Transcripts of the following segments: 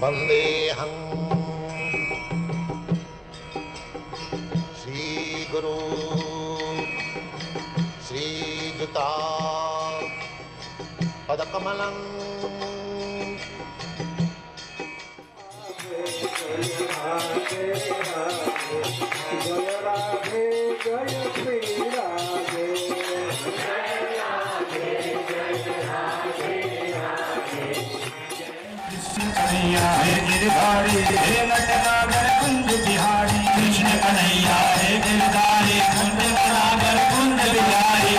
वंदेहं श्रीगुरु श्रीयुता पदकमलं हे गिरधारी हे नटनागर कुंज बिहारी कृष्ण कन्हैया हे गिरधारी कुंज नागर कुंज बिहारी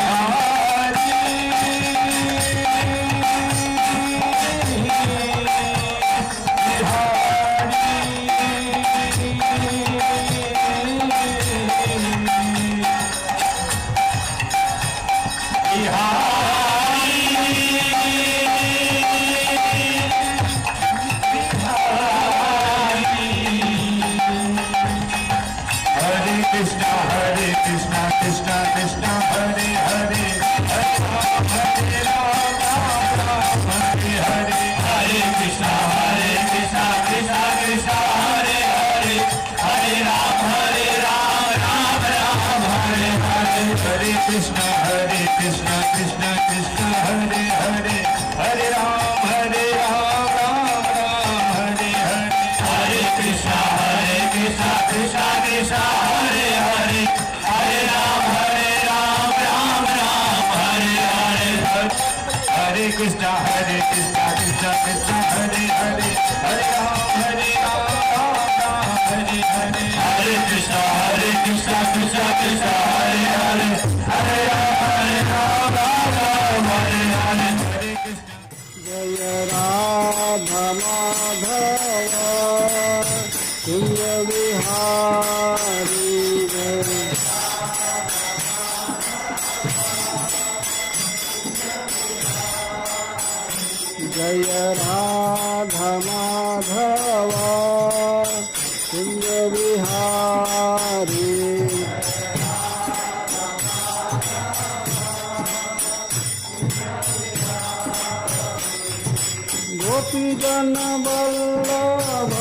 गोपीजन वल्लभ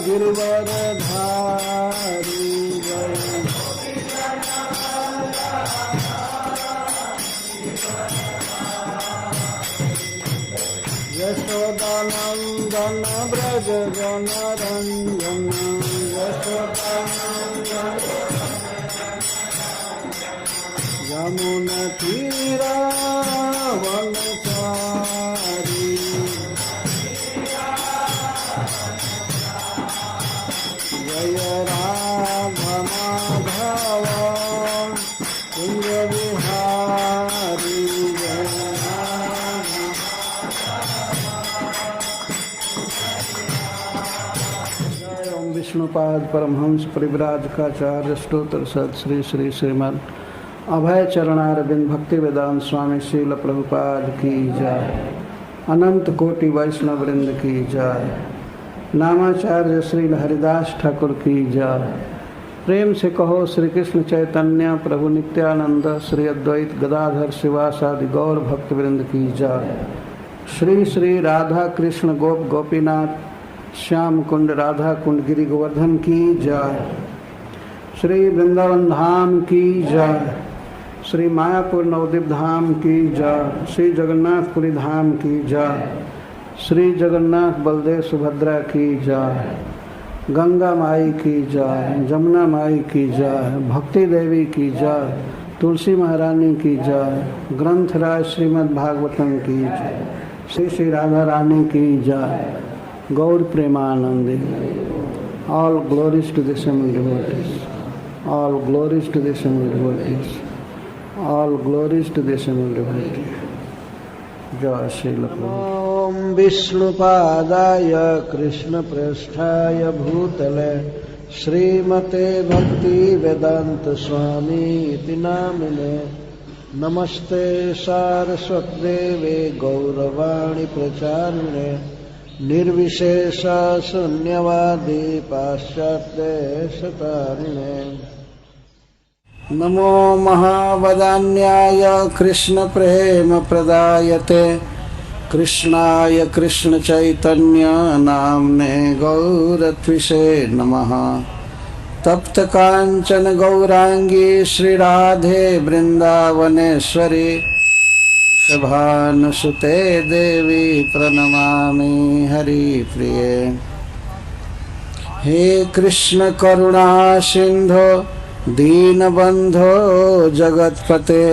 गिरवरधारी यशोदानंदन ब्रज जनरंजन यशोदानंदन यमुना तीरा वनचारी जय राधा माधव कुंज बिहारी जय ओम विष्णुपाद परमहंस परिव्राजकाचार्य स्तोत्र सत श्री श्री श्रीमद् अभय चरणारविंद भक्ति वेदांत स्वामी श्रील प्रभुपाद की जय। अनंत कोटि वैष्णव वृंद की जय। नामाचार्य श्री हरिदास ठाकुर की जय। प्रेम से कहो श्री कृष्ण चैतन्य प्रभु नित्यानंद श्री अद्वैत गदाधर शिवासादि गौर भक्त वृंद की जय। श्री श्री राधा कृष्ण गोप गोपीनाथ श्याम कुंड राधा कुंड गिरि गोवर्धन की जय। श्री वृंदावन धाम की जय। श्री मायापुर नवद्वीप धाम की जय। श्री जगन्नाथपुरी धाम की जय। श्री जगन्नाथ बलदेव सुभद्रा की जय। गंगा माई की जय। जमुना माई की जय। भक्ति देवी की जय। तुलसी महारानी की जय। ग्रंथराज श्रीमद् भागवतम की जय। श्री श्री राधा रानी की जय। गौर Premanandi. All glories to the Assembled devotees. All glories to the Assembled devotees. All glories to the Assembled devotees. जय श्री ओम विष्णुपादाय कृष्ण प्रेष्ठाय भूतले श्रीमते भक्ति वेदांत स्वामी इति नामिने नमस्ते सारस्वतदेवे गौरवाणी प्रचारिणे निर्विशेष शून्यवादी पाश्चात्यदेशतारिणे नमो महावदान्याय कृष्ण प्रेम प्रदायते कृष्णाय कृष्ण चैतन्य नाम्ने गौरत्विषे नमः। तप्त कांचन गौरांगी श्री राधे वृंदावनेश्वरी भानुसुते देवी प्रणमामि हरिप्रिये। हे कृष्ण करुणा सिंधो दीनबंधो जगत्पते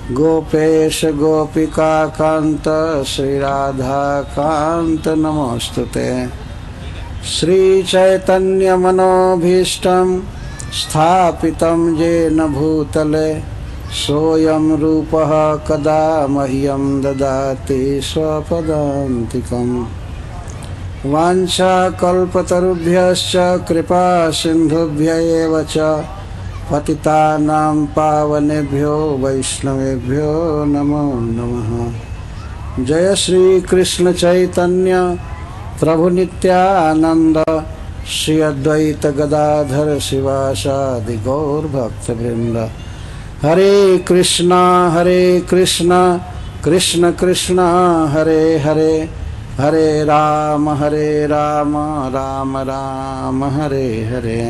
गोपेश गोपिका कांत श्री राधा कांत नमोस्तुते। श्री चैतन्य मनोभीष्टं स्थापितं येन भूतले सोऽयं रूपः कदा मह्यं ददाति स्वपदान्तिकम्। वाञ्छाकल्पतरुभ्यश्च कृपा सिन्धुभ्य एव च पतितानां पावनेभ्यो वैष्णवेभ्यो नमो नमः। जय श्री कृष्ण चैतन्य प्रभु नित्यानंद श्री अद्वैत गदाधर शिवासादि गौर भक्तवृंद। हरे कृष्णा कृष्ण कृष्ण हरे हरे हरे राम राम राम हरे हरे।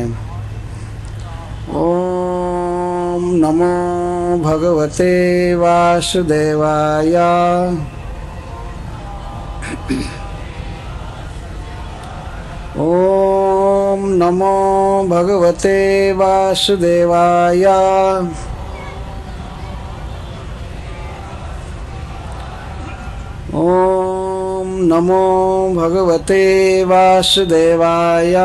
ओम नमो भगवते वासुदेवाय। ओम नमो भगवते वासुदेवाय। ओम नमो भगवते वासुदेवाय।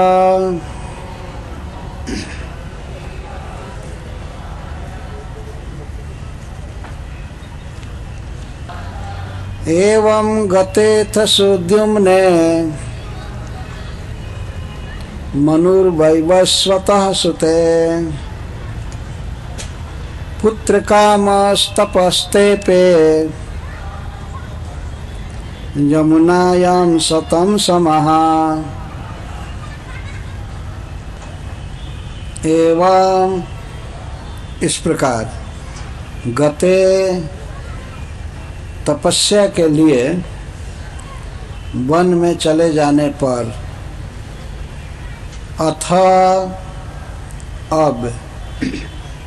एवं गतेथ सुद्युम्ने मनुर्वैवस्वतः सुते पुत्रकामस्तपस्तेपे यमुनायां सतं समः। एवं इस प्रकार गते तपस्या के लिए वन में चले जाने पर अथ अब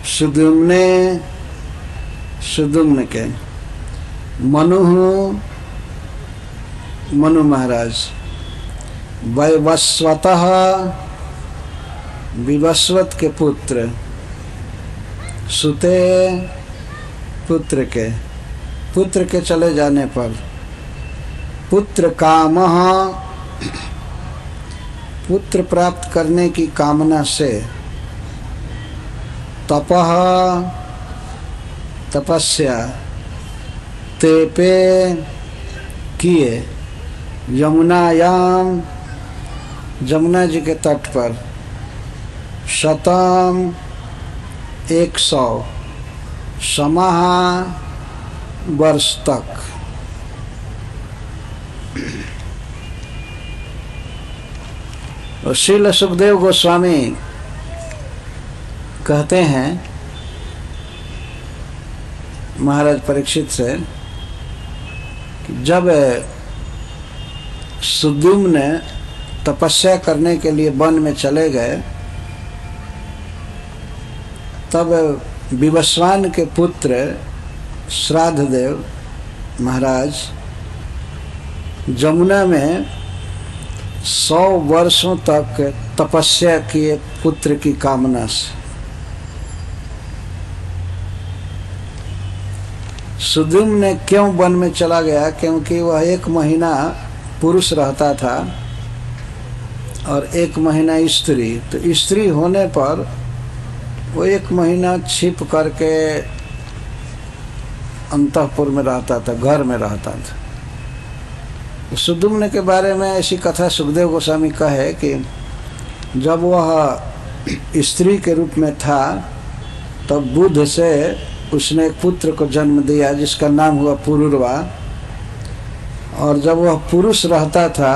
सुद्युम्न के मनु महाराज वैवस्वतः विवस्वत के पुत्र सुते पुत्र के चले जाने पर पुत्र कामः पुत्र प्राप्त करने की कामना से तपस्या तेपे किए यमुना जी के तट पर 100 समाह वर्ष तक। और श्रील सुखदेव गोस्वामी कहते हैं महाराज परीक्षित से कि जब सुद्युम्न तपस्या करने के लिए वन में चले गए तब विवस्वान के पुत्र श्राद्धदेव महाराज जमुना में 100 वर्षों तक तपस्या किए पुत्र की कामना से। सुद्युम्न क्यों वन में चला गया? क्योंकि वह 1 महीना पुरुष रहता था और 1 महीना स्त्री। तो स्त्री होने पर वो 1 महीना छिप करके अंतःपुर में रहता था, घर में रहता था। सुद्युम्न के बारे में ऐसी कथा सुखदेव गोस्वामी कहे कि जब वह स्त्री के रूप में था तब बुध से उसने एक पुत्र को जन्म दिया जिसका नाम हुआ पुरुरवा। और जब वह पुरुष रहता था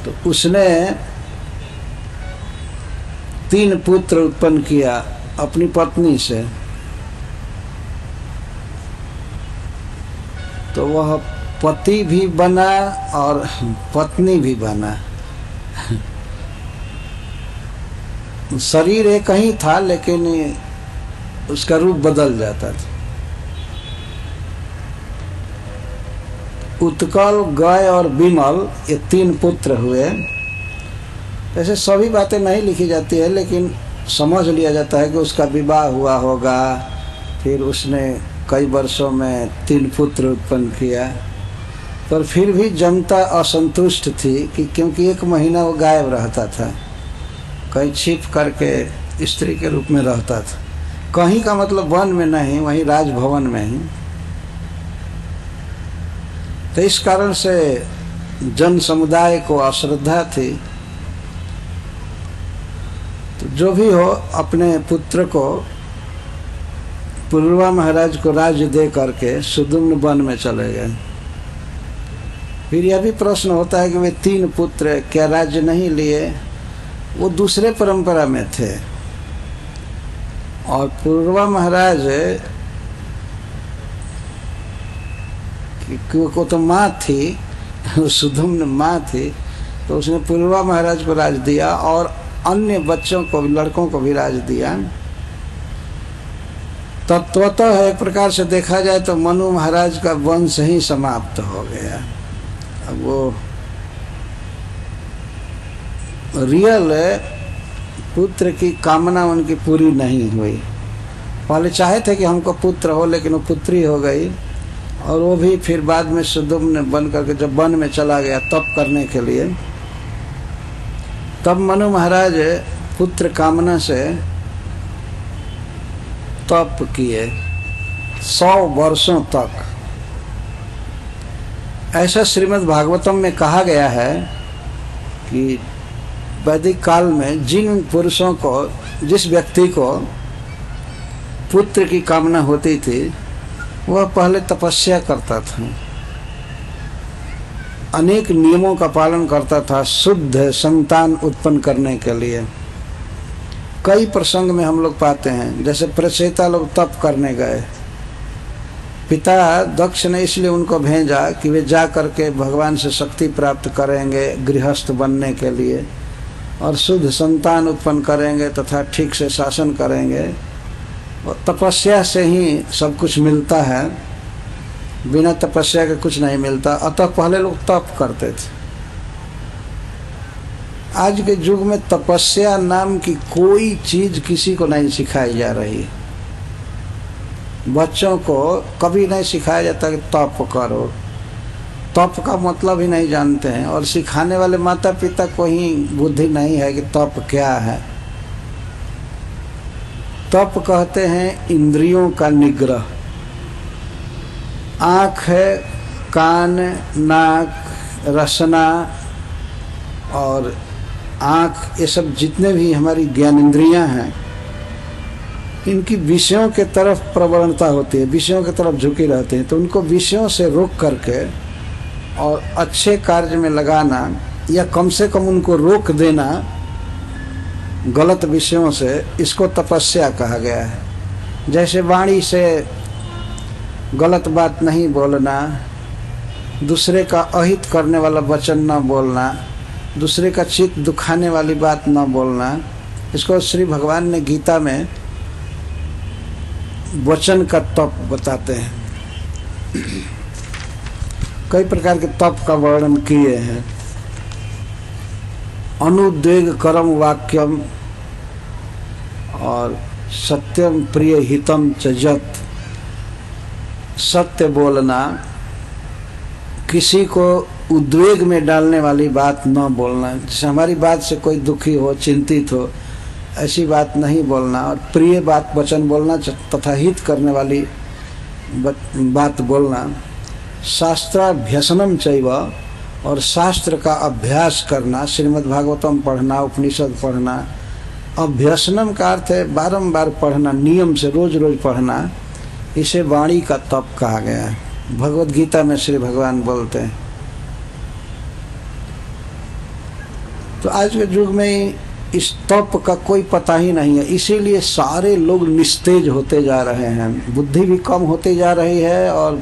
तो उसने 3 पुत्र उत्पन्न किया अपनी पत्नी से। तो वह पति भी बना और पत्नी भी बना। शरीर एक ही था लेकिन उसका रूप बदल जाता था। उत्कल, गय और विमल ये 3 पुत्र हुए। ऐसे सभी बातें नहीं लिखी जाती है लेकिन समझ लिया जाता है कि उसका विवाह हुआ होगा, फिर उसने कई वर्षों में 3 पुत्र उत्पन्न किया। पर फिर भी जनता असंतुष्ट थी कि क्योंकि 1 महीना वो गायब रहता था, कहीं छिप करके स्त्री के रूप में रहता था। कहीं का मतलब वन में नहीं, वहीं राजभवन में ही। तो इस कारण से जन समुदाय को अश्रद्धा थी। तो जो भी हो, अपने पुत्र को पुरुरवा महाराज को राज्य दे करके सुदुम्न वन में चले गए। फिर यह भी प्रश्न होता है कि वे 3 पुत्र क्या राज्य नहीं लिए? वो दूसरे परंपरा में थे और पुरुरवा महाराज को तो माँ थी, सुदुम्न माँ थी, तो उसने पुरुरवा महाराज को राज दिया और अन्य बच्चों को, लड़कों को भी राज दिया। तत्वतः एक प्रकार से देखा जाए तो मनु महाराज का वंश ही समाप्त हो गया। अब वो रियल पुत्र की कामना उनकी पूरी नहीं हुई। पहले चाहे थे कि हमको पुत्र हो, लेकिन वो पुत्री हो गई और वो भी फिर बाद में सुदुम्न बन करके जब वन में चला गया तप करने के लिए, तब मनु महाराज पुत्र कामना से तप किए 100 वर्षों तक। ऐसा श्रीमद् भागवतम में कहा गया है कि वैदिक काल में जिन पुरुषों को, जिस व्यक्ति को पुत्र की कामना होती थी, वह पहले तपस्या करता था, अनेक नियमों का पालन करता था शुद्ध संतान उत्पन्न करने के लिए। कई प्रसंग में हम लोग पाते हैं, जैसे प्रचेता लोग तप करने गए, पिता दक्ष ने इसलिए उनको भेजा कि वे जा करके भगवान से शक्ति प्राप्त करेंगे गृहस्थ बनने के लिए और शुद्ध संतान उत्पन्न करेंगे तथा ठीक से शासन करेंगे। और तपस्या से ही सब कुछ मिलता है, बिना तपस्या के कुछ नहीं मिलता। अतः पहले लोग तप करते थे। आज के युग में तपस्या नाम की कोई चीज किसी को नहीं सिखाई जा रही। बच्चों को कभी नहीं सिखाया जाता कि तप करो। तप का मतलब ही नहीं जानते हैं और सिखाने वाले माता पिता को ही बुद्धि नहीं है कि तप क्या है। तप कहते हैं इंद्रियों का निग्रह। आँख है, कान, नाक, रसना और आँख, ये सब जितने भी हमारी ज्ञानेंद्रियां हैं, इनकी विषयों के तरफ प्रवणता होती है, विषयों की तरफ झुकी रहते हैं। तो उनको विषयों से रोक करके और अच्छे कार्य में लगाना, या कम से कम उनको रोक देना गलत विषयों से, इसको तपस्या कहा गया है। जैसे वाणी से गलत बात नहीं बोलना, दूसरे का अहित करने वाला वचन न बोलना, दूसरे का चित्त दुखाने वाली बात न बोलना, इसको श्री भगवान ने गीता में वचन का तप बताते हैं। कई प्रकार के तप का वर्णन किए हैं। अनुद्वेग करम वाक्यम और सत्यम प्रिय हितम च जत, सत्य बोलना, किसी को उद्वेग में डालने वाली बात न बोलना। जैसे हमारी बात से कोई दुखी हो, चिंतित हो, ऐसी बात नहीं बोलना। और प्रिय बात वचन बोलना तथा हित करने वाली बात बोलना। शास्त्राभ्यसनम चैव, और शास्त्र का अभ्यास करना, श्रीमद् भागवतम पढ़ना, उपनिषद पढ़ना। अभ्यसनम का अर्थ है बारंबार पढ़ना, नियम से रोज रोज पढ़ना। इसे वाणी का तप कहा गया है। भगवद गीता में श्री भगवान बोलते हैं। तो आज के युग में इस तप का कोई पता ही नहीं है, इसीलिए सारे लोग निस्तेज होते जा रहे हैं, बुद्धि भी कम होती जा रही है और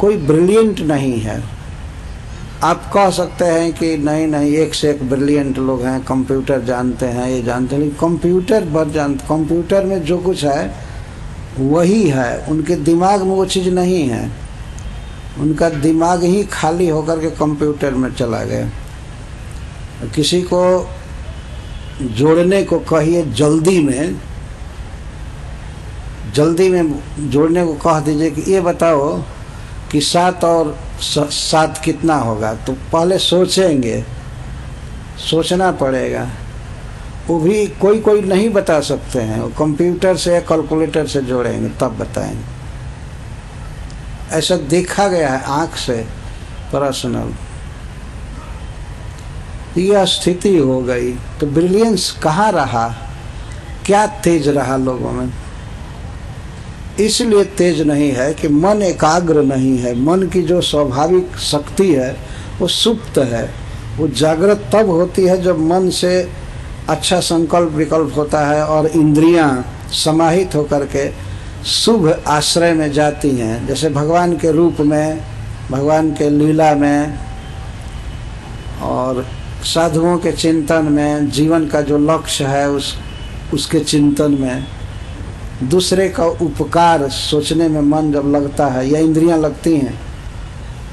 कोई ब्रिलियंट नहीं है। आप कह सकते हैं कि नहीं नहीं, एक से एक ब्रिलियंट लोग हैं, कंप्यूटर जानते हैं, ये जानते हैं, कंप्यूटर भर जानते, कंप्यूटर में जो कुछ है वही है, उनके दिमाग में वो चीज़ नहीं है। उनका दिमाग ही खाली होकर के कंप्यूटर में चला गया। किसी को जोड़ने को कहिए, जल्दी में जोड़ने को कह दीजिए कि ये बताओ कि 7 और 7 कितना होगा, तो पहले सोचेंगे, सोचना पड़ेगा। वो भी कोई नहीं बता सकते हैं, वो कंप्यूटर से या कैलकुलेटर से जोड़ेंगे तब बताएंगे। ऐसा देखा गया है आँख से, पर्सनल। यह स्थिति हो गई तो ब्रिलियंस कहाँ रहा, क्या तेज रहा लोगों में? इसलिए तेज नहीं है कि मन एकाग्र नहीं है। मन की जो स्वाभाविक शक्ति है वो सुप्त है। वो जागृत तब होती है जब मन से अच्छा संकल्प विकल्प होता है और इंद्रियां समाहित होकर के शुभ आश्रय में जाती हैं। जैसे भगवान के रूप में, भगवान के लीला में और साधुओं के चिंतन में, जीवन का जो लक्ष्य है उसके चिंतन में, दूसरे का उपकार सोचने में मन जब लगता है या इंद्रियां लगती हैं,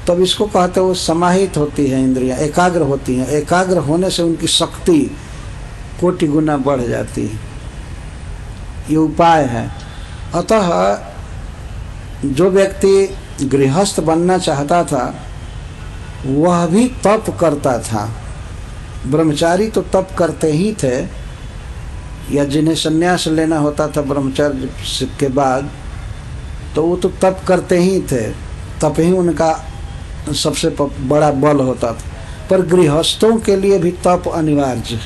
तब इसको कहते हैं वो समाहित होती है, इंद्रियां एकाग्र होती हैं। एकाग्र होने से उनकी शक्ति कोटि गुना बढ़ जाती है। ये उपाय है। अतः जो व्यक्ति गृहस्थ बनना चाहता था वह भी तप करता था। ब्रह्मचारी तो तप करते ही थे, या जिन्हें संन्यास लेना होता था ब्रह्मचर्य के बाद, तो वो तो तप करते ही थे। तप ही उनका सबसे बड़ा बल होता था। पर गृहस्थों के लिए भी तप अनिवार्य।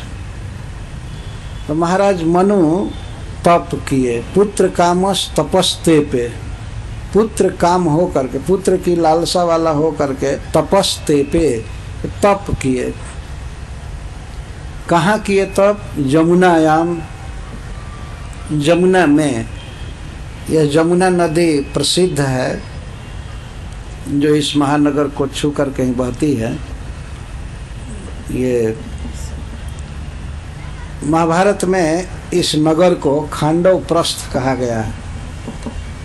तो महाराज मनु तप किए। पुत्र कामस तपस्ते पे, पुत्र काम हो करके, पुत्र की लालसा वाला हो करके तपस्ते पे तप किए। कहाँ किए तप? यमुनायाम, यमुना में। यह यमुना नदी प्रसिद्ध है जो इस महानगर को छू कर कहीं बहती है। ये महाभारत में इस नगर को खांडव प्रस्थ कहा गया है।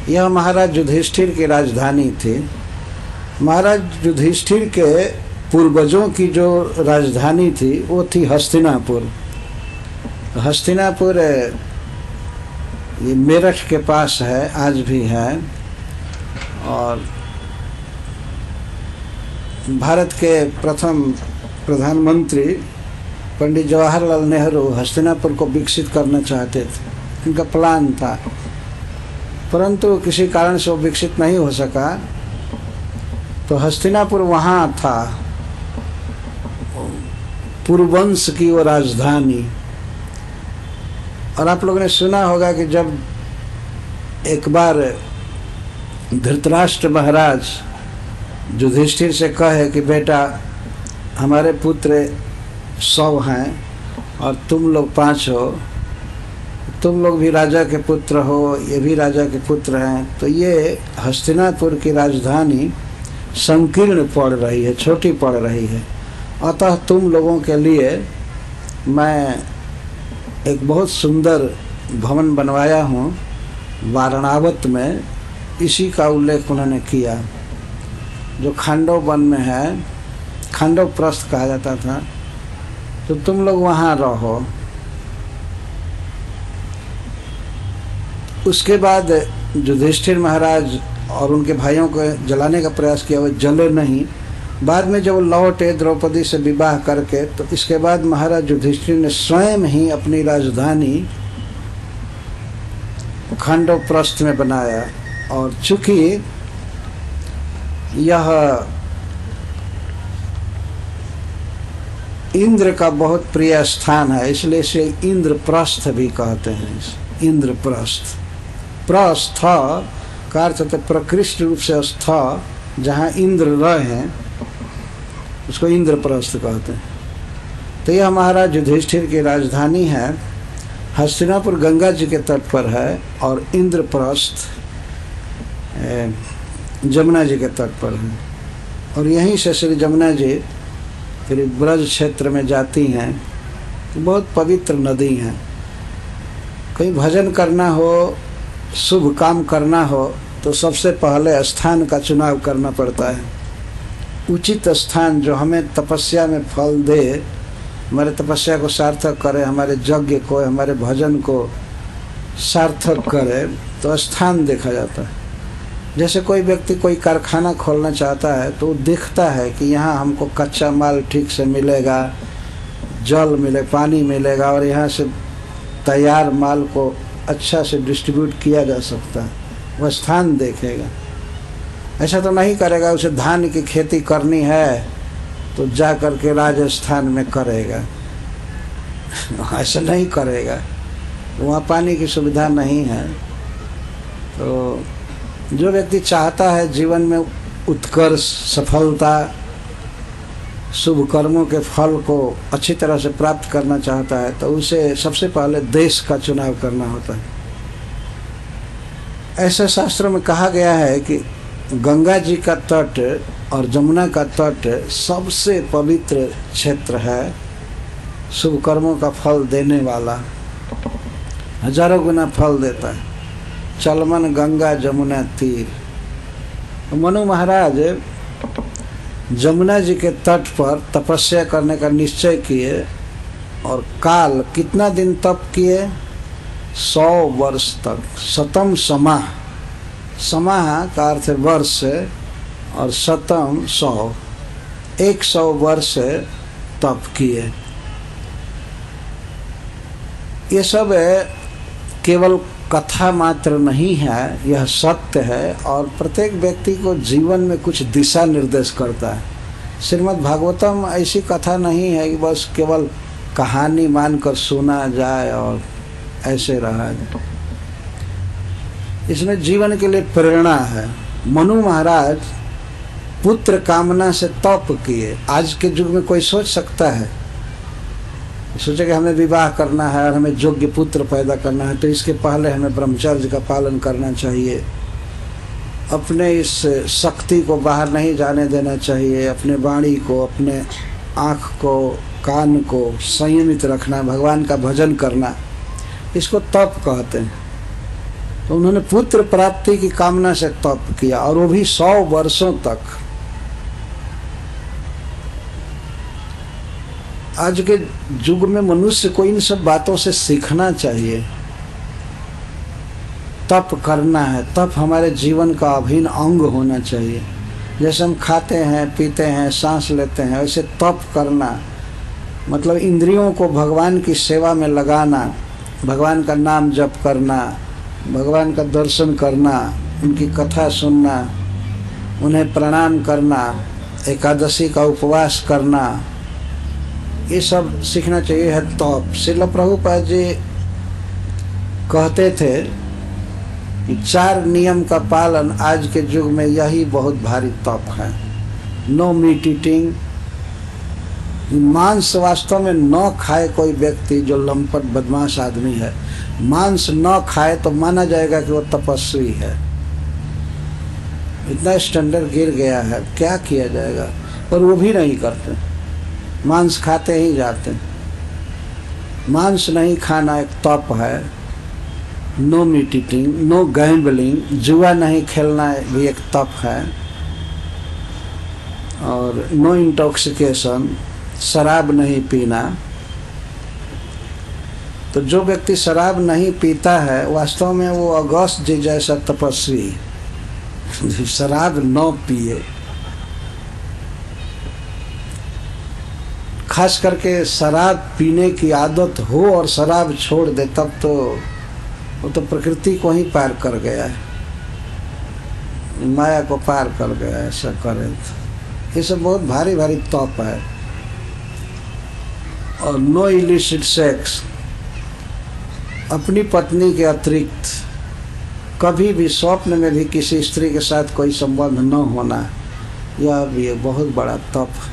यह महाराज युधिष्ठिर की राजधानी थी। महाराज युधिष्ठिर के पूर्वजों की जो राजधानी थी वो थी हस्तिनापुर। हस्तिनापुर ये मेरठ के पास है, आज भी है। और भारत के प्रथम प्रधानमंत्री पंडित जवाहरलाल नेहरू हस्तिनापुर को विकसित करना चाहते थे, उनका प्लान था, परंतु किसी कारण से वो विकसित नहीं हो सका। तो हस्तिनापुर वहाँ था, पुरुवंश की वो राजधानी। और आप लोगों ने सुना होगा कि जब एक बार धृतराष्ट्र महाराज युधिष्ठिर से कहे कि बेटा हमारे पुत्र 100 हैं और तुम लोग 5 हो, तुम लोग भी राजा के पुत्र हो, ये भी राजा के पुत्र हैं, तो ये हस्तिनापुर की राजधानी संकीर्ण पड़ रही है, छोटी पड़ रही है। अतः तुम लोगों के लिए मैं एक बहुत सुंदर भवन बनवाया हूँ वारणावत में। इसी का उल्लेख उन्होंने किया, जो खांडव वन में है, खांडव प्रस्थ कहा जाता था। तो तुम लोग वहाँ रहो। उसके बाद युधिष्ठिर महाराज और उनके भाइयों को जलाने का प्रयास किया, वो जले नहीं। बाद में जब लौटे द्रौपदी से विवाह करके, तो इसके बाद महाराज युधिष्ठिर ने स्वयं ही अपनी राजधानी खांडव प्रस्थ में बनाया। और चूंकि यह इंद्र का बहुत प्रिय स्थान है, इसलिए इसे इंद्रप्रस्थ भी कहते हैं। इंद्रप्रस्थ, प्रस्थ का अर्थ होता है प्रकृष्ट रूप से स्थ, जहाँ इंद्र रहे हैं उसको इंद्रप्रस्थ कहते हैं। तो यह महाराज युधिष्ठिर की राजधानी है। हस्तिनापुर गंगा जी के तट पर है और इंद्रप्रस्थ जमुना जी के तट पर हैं। और यहीं से श्री जमुना जी फिर ब्रज क्षेत्र में जाती हैं। तो बहुत पवित्र नदी हैं। कहीं भजन करना हो, शुभ काम करना हो, तो सबसे पहले स्थान का चुनाव करना पड़ता है। उचित स्थान जो हमें तपस्या में फल दे, हमारे तपस्या को सार्थक करे, हमारे यज्ञ को, हमारे भजन को सार्थक करे, तो स्थान देखा जाता है। जैसे कोई व्यक्ति कोई कारखाना खोलना चाहता है तो वो देखता है कि यहाँ हमको कच्चा माल ठीक से मिलेगा, जल मिले, पानी मिलेगा, और यहाँ से तैयार माल को अच्छा से डिस्ट्रीब्यूट किया जा सकता है। वह स्थान देखेगा। ऐसा तो नहीं करेगा, उसे धान की खेती करनी है तो जा कर के राजस्थान में करेगा, ऐसा नहीं करेगा, वहाँ पानी की सुविधा नहीं है। तो जो व्यक्ति चाहता है जीवन में उत्कर्ष, सफलता, शुभ कर्मों के फल को अच्छी तरह से प्राप्त करना चाहता है, तो उसे सबसे पहले देश का चुनाव करना होता है। ऐसे शास्त्रों में कहा गया है कि गंगा जी का तट और जमुना का तट सबसे पवित्र क्षेत्र है, शुभ कर्मों का फल देने वाला, हजारों गुना फल देता है। चलमन गंगा जमुना तीर। मनु महाराज जमुना जी के तट पर तपस्या करने का निश्चय किए और काल कितना दिन तप किए? 100 वर्ष तक। शतम समाह, समाह का अर्थ है वर्ष, और शतम 100, 100 वर्ष तप किए। ये सब केवल कथा मात्र नहीं है, यह सत्य है और प्रत्येक व्यक्ति को जीवन में कुछ दिशा निर्देश करता है। श्रीमद् भागवतम ऐसी कथा नहीं है कि बस केवल कहानी मानकर सुना जाए और ऐसे रहा जाए। इसमें जीवन के लिए प्रेरणा है। मनु महाराज पुत्र कामना से तप किए। आज के युग में कोई सोच सकता है, सोचे कि हमें विवाह करना है और हमें योग्य पुत्र पैदा करना है, तो इसके पहले हमें ब्रह्मचर्य का पालन करना चाहिए, अपने इस शक्ति को बाहर नहीं जाने देना चाहिए, अपने वाणी को, अपने आँख को, कान को संयमित रखना, भगवान का भजन करना, इसको तप कहते हैं। तो उन्होंने पुत्र प्राप्ति की कामना से तप किया, और वो भी 100 वर्षों तक। आज के युग में मनुष्य को इन सब बातों से सीखना चाहिए। तप करना है, तप हमारे जीवन का अभिन्न अंग होना चाहिए। जैसे हम खाते हैं, पीते हैं, सांस लेते हैं, वैसे तप करना मतलब इंद्रियों को भगवान की सेवा में लगाना, भगवान का नाम जप करना, भगवान का दर्शन करना, उनकी कथा सुनना, उन्हें प्रणाम करना, एकादशी का उपवास करना, ये सब सीखना चाहिए है तप। श्रील प्रभुपाद जी कहते थे कि 4 नियम का पालन आज के युग में यही बहुत भारी तप है। नो मीट ईटिंग, मांस वास्तव में न खाए कोई व्यक्ति जो लंपट बदमाश आदमी है, मांस न खाए तो माना जाएगा कि वो तपस्वी है। इतना स्टैंडर्ड गिर गया है, क्या किया जाएगा। पर वो भी नहीं करते, मांस खाते ही जाते। मांस नहीं खाना एक तप है। No meat eating, no gambling, जुआ नहीं खेलना भी एक तप है। और नो इंटॉक्सिकेशन, शराब नहीं पीना। तो जो व्यक्ति शराब नहीं पीता है वास्तव में वो अगस्त जी जैसा तपस्वी, शराब न पिए। खास करके शराब पीने की आदत हो और शराब छोड़ दे, तब तो वो तो प्रकृति को ही पार कर गया है, माया को पार कर गया है। ऐसा करे तो ये सब बहुत भारी भारी तप है। और नो इलिसिट सेक्स, अपनी पत्नी के अतिरिक्त कभी भी स्वप्न में भी किसी स्त्री के साथ कोई संबंध न होना, यह भी एक बहुत बड़ा तप है।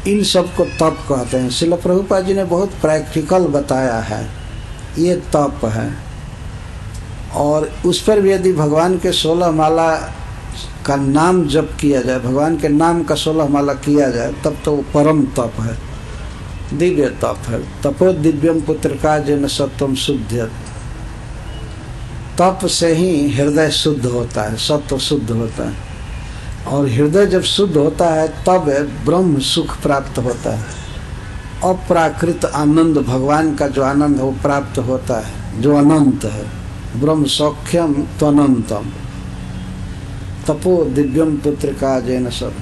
इन सब को तप कहते हैं। श्रील प्रभुपाद जी ने बहुत प्रैक्टिकल बताया है, ये तप है। और उस पर भी यदि भगवान के 16 माला का नाम जप किया जाए, भगवान के नाम का 16 माला किया जाए, तब तो वो परम तप है, दिव्य तप है। तपो दिव्यम पुत्र का जन सत्वम शुद्ध। तप से ही हृदय शुद्ध होता है, सत्व शुद्ध होता है, और हृदय जब शुद्ध होता है तब ब्रह्म सुख प्राप्त होता है। अप्राकृत आनंद, भगवान का जो आनंद है वो प्राप्त होता है, जो अनंत है। ब्रह्म सौख्यम त्वनंतम तपो दिव्यम पुत्र का जैन सब।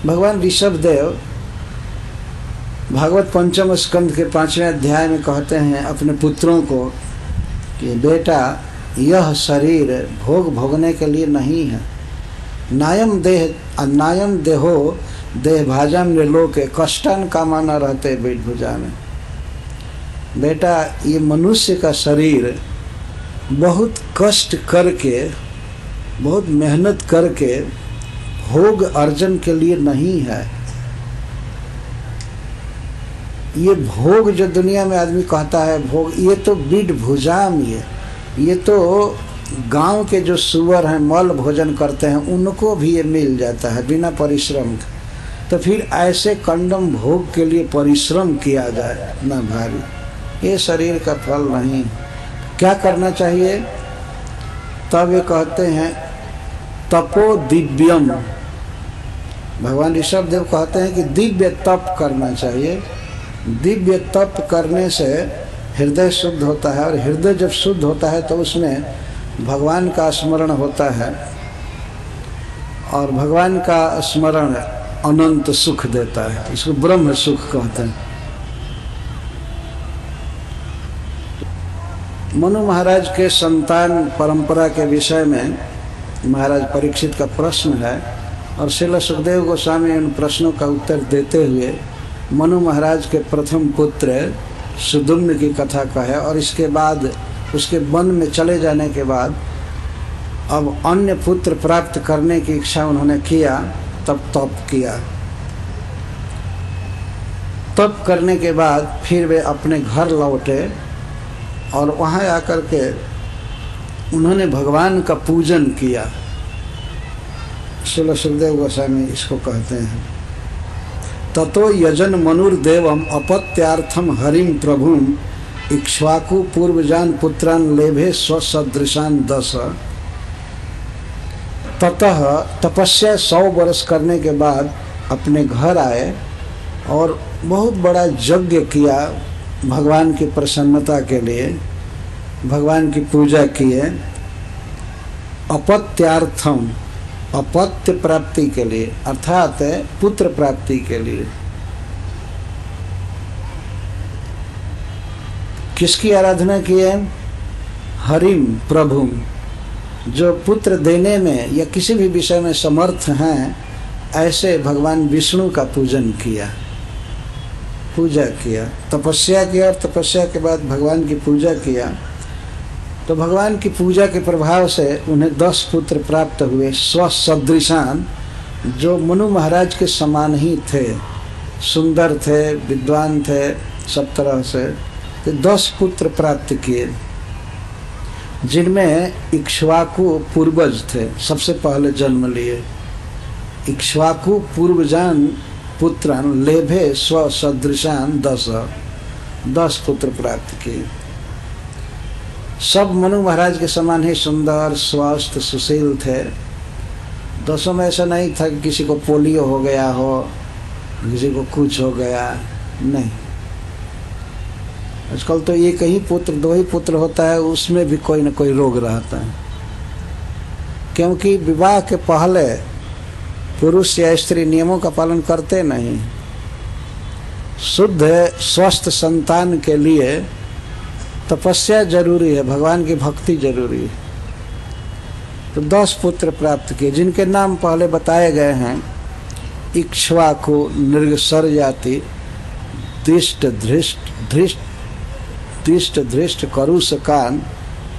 भगवान ऋषभ देव भागवत पंचम स्कंद के 5वें अध्याय में कहते हैं अपने पुत्रों को कि बेटा, यह शरीर भोग भोगने के लिए नहीं है। नायम देहो देह भाजम निलोके कष्टन कामना रहते पेट भुजा में। बेटा, ये मनुष्य का शरीर बहुत कष्ट करके, बहुत मेहनत करके भोग अर्जन के लिए नहीं है। ये भोग जो दुनिया में आदमी कहता है भोग, ये तो बीट भुजाम, ये तो गांव के जो सुअर हैं मल भोजन करते हैं उनको भी ये मिल जाता है बिना परिश्रम के। तो फिर ऐसे कंडम भोग के लिए परिश्रम किया जाए ना भारी, ये शरीर का फल नहीं। क्या करना चाहिए? तब ये कहते हैं तपो दिव्यम। भगवान ऋषभ देव कहते हैं कि दिव्य तप करना चाहिए। दिव्य तप करने से हृदय शुद्ध होता है, और हृदय जब शुद्ध होता है तो उसमें भगवान का स्मरण होता है, और भगवान का स्मरण अनंत सुख देता है। इसको ब्रह्म सुख कहते हैं। मनु महाराज के संतान परंपरा के विषय में महाराज परीक्षित का प्रश्न है, और श्रील सुखदेव गोस्वामी उन प्रश्नों का उत्तर देते हुए मनु महाराज के प्रथम पुत्र सुदुम्न की कथा का है। और इसके बाद उसके वन में चले जाने के बाद अब अन्य पुत्र प्राप्त करने की इच्छा उन्होंने किया, तब तप किया। तप करने के बाद फिर वे अपने घर लौटे, और वहाँ आकर के उन्होंने भगवान का पूजन किया। श्रील सुखदेव गोस्वामी इसको कहते हैं ततो यजन मनुर्देवम अपत्यार्थम हरिम प्रभुम इक्ष्वाकु पूर्वजान पुत्रान लेभे स्वसदृशान 10। ततः तपस्या 100 वर्ष करने के बाद अपने घर आए और बहुत बड़ा यज्ञ किया भगवान की प्रसन्नता के लिए, भगवान की पूजा किए। अपत्यार्थम, अपत्य प्राप्ति के लिए, अर्थात पुत्र प्राप्ति के लिए। किसकी आराधना किए? हरिम प्रभुम, जो पुत्र देने में या किसी भी विषय में समर्थ हैं, ऐसे भगवान विष्णु का पूजन किया, पूजा किया, तपस्या किया। और तपस्या के बाद भगवान की पूजा किया, तो भगवान की पूजा के प्रभाव से उन्हें 10 पुत्र प्राप्त हुए, स्वसदृशान, जो मनु महाराज के समान ही थे, सुंदर थे, विद्वान थे, सब तरह से। तो 10 पुत्र प्राप्त किए, जिनमें इक्ष्वाकु पूर्वज थे, सबसे पहले जन्म लिए। इक्ष्वाकु पूर्वजान पुत्रान लेभे स्वसदृशान 10 पुत्र प्राप्त किए। सब मनु महाराज के समान ही सुंदर, स्वस्थ, सुशील थे। 10 में ऐसा नहीं था कि किसी को पोलियो हो गया हो, किसी को कुछ हो गया, नहीं। आजकल तो एक ही पुत्र, 2 ही पुत्र होता है, उसमें भी कोई न कोई रोग रहता है। क्योंकि विवाह के पहले पुरुष या स्त्री नियमों का पालन करते नहीं। शुद्ध स्वस्थ संतान के लिए तपस्या जरूरी है, भगवान की भक्ति जरूरी है। तो 10 पुत्र प्राप्त किए, जिनके नाम पहले बताए गए हैं। इक्ष्वाकु नृगसर्याति दिष्ट धृष्ट करुषकान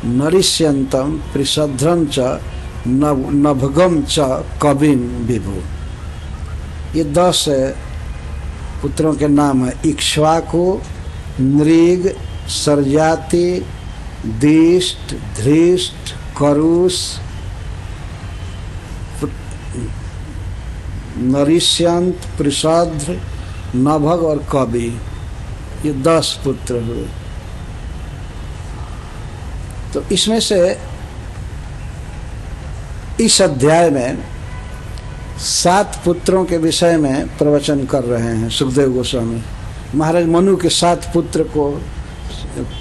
नरिष्यंतम त्रिशद्रम च नभगम च कविम विभु। ये 10 पुत्रों के नाम है। इक्ष्वाकु, नृग, सर्याति, दिष्ट, धृष्ट, करुष, नरिष्यंत, पृषद्र, नभग और कवि, ये 10 पुत्र हुए। तो इसमें से इस अध्याय में 7 पुत्रों के विषय में प्रवचन कर रहे हैं सुखदेव गोस्वामी महाराज। मनु के 7 पुत्र को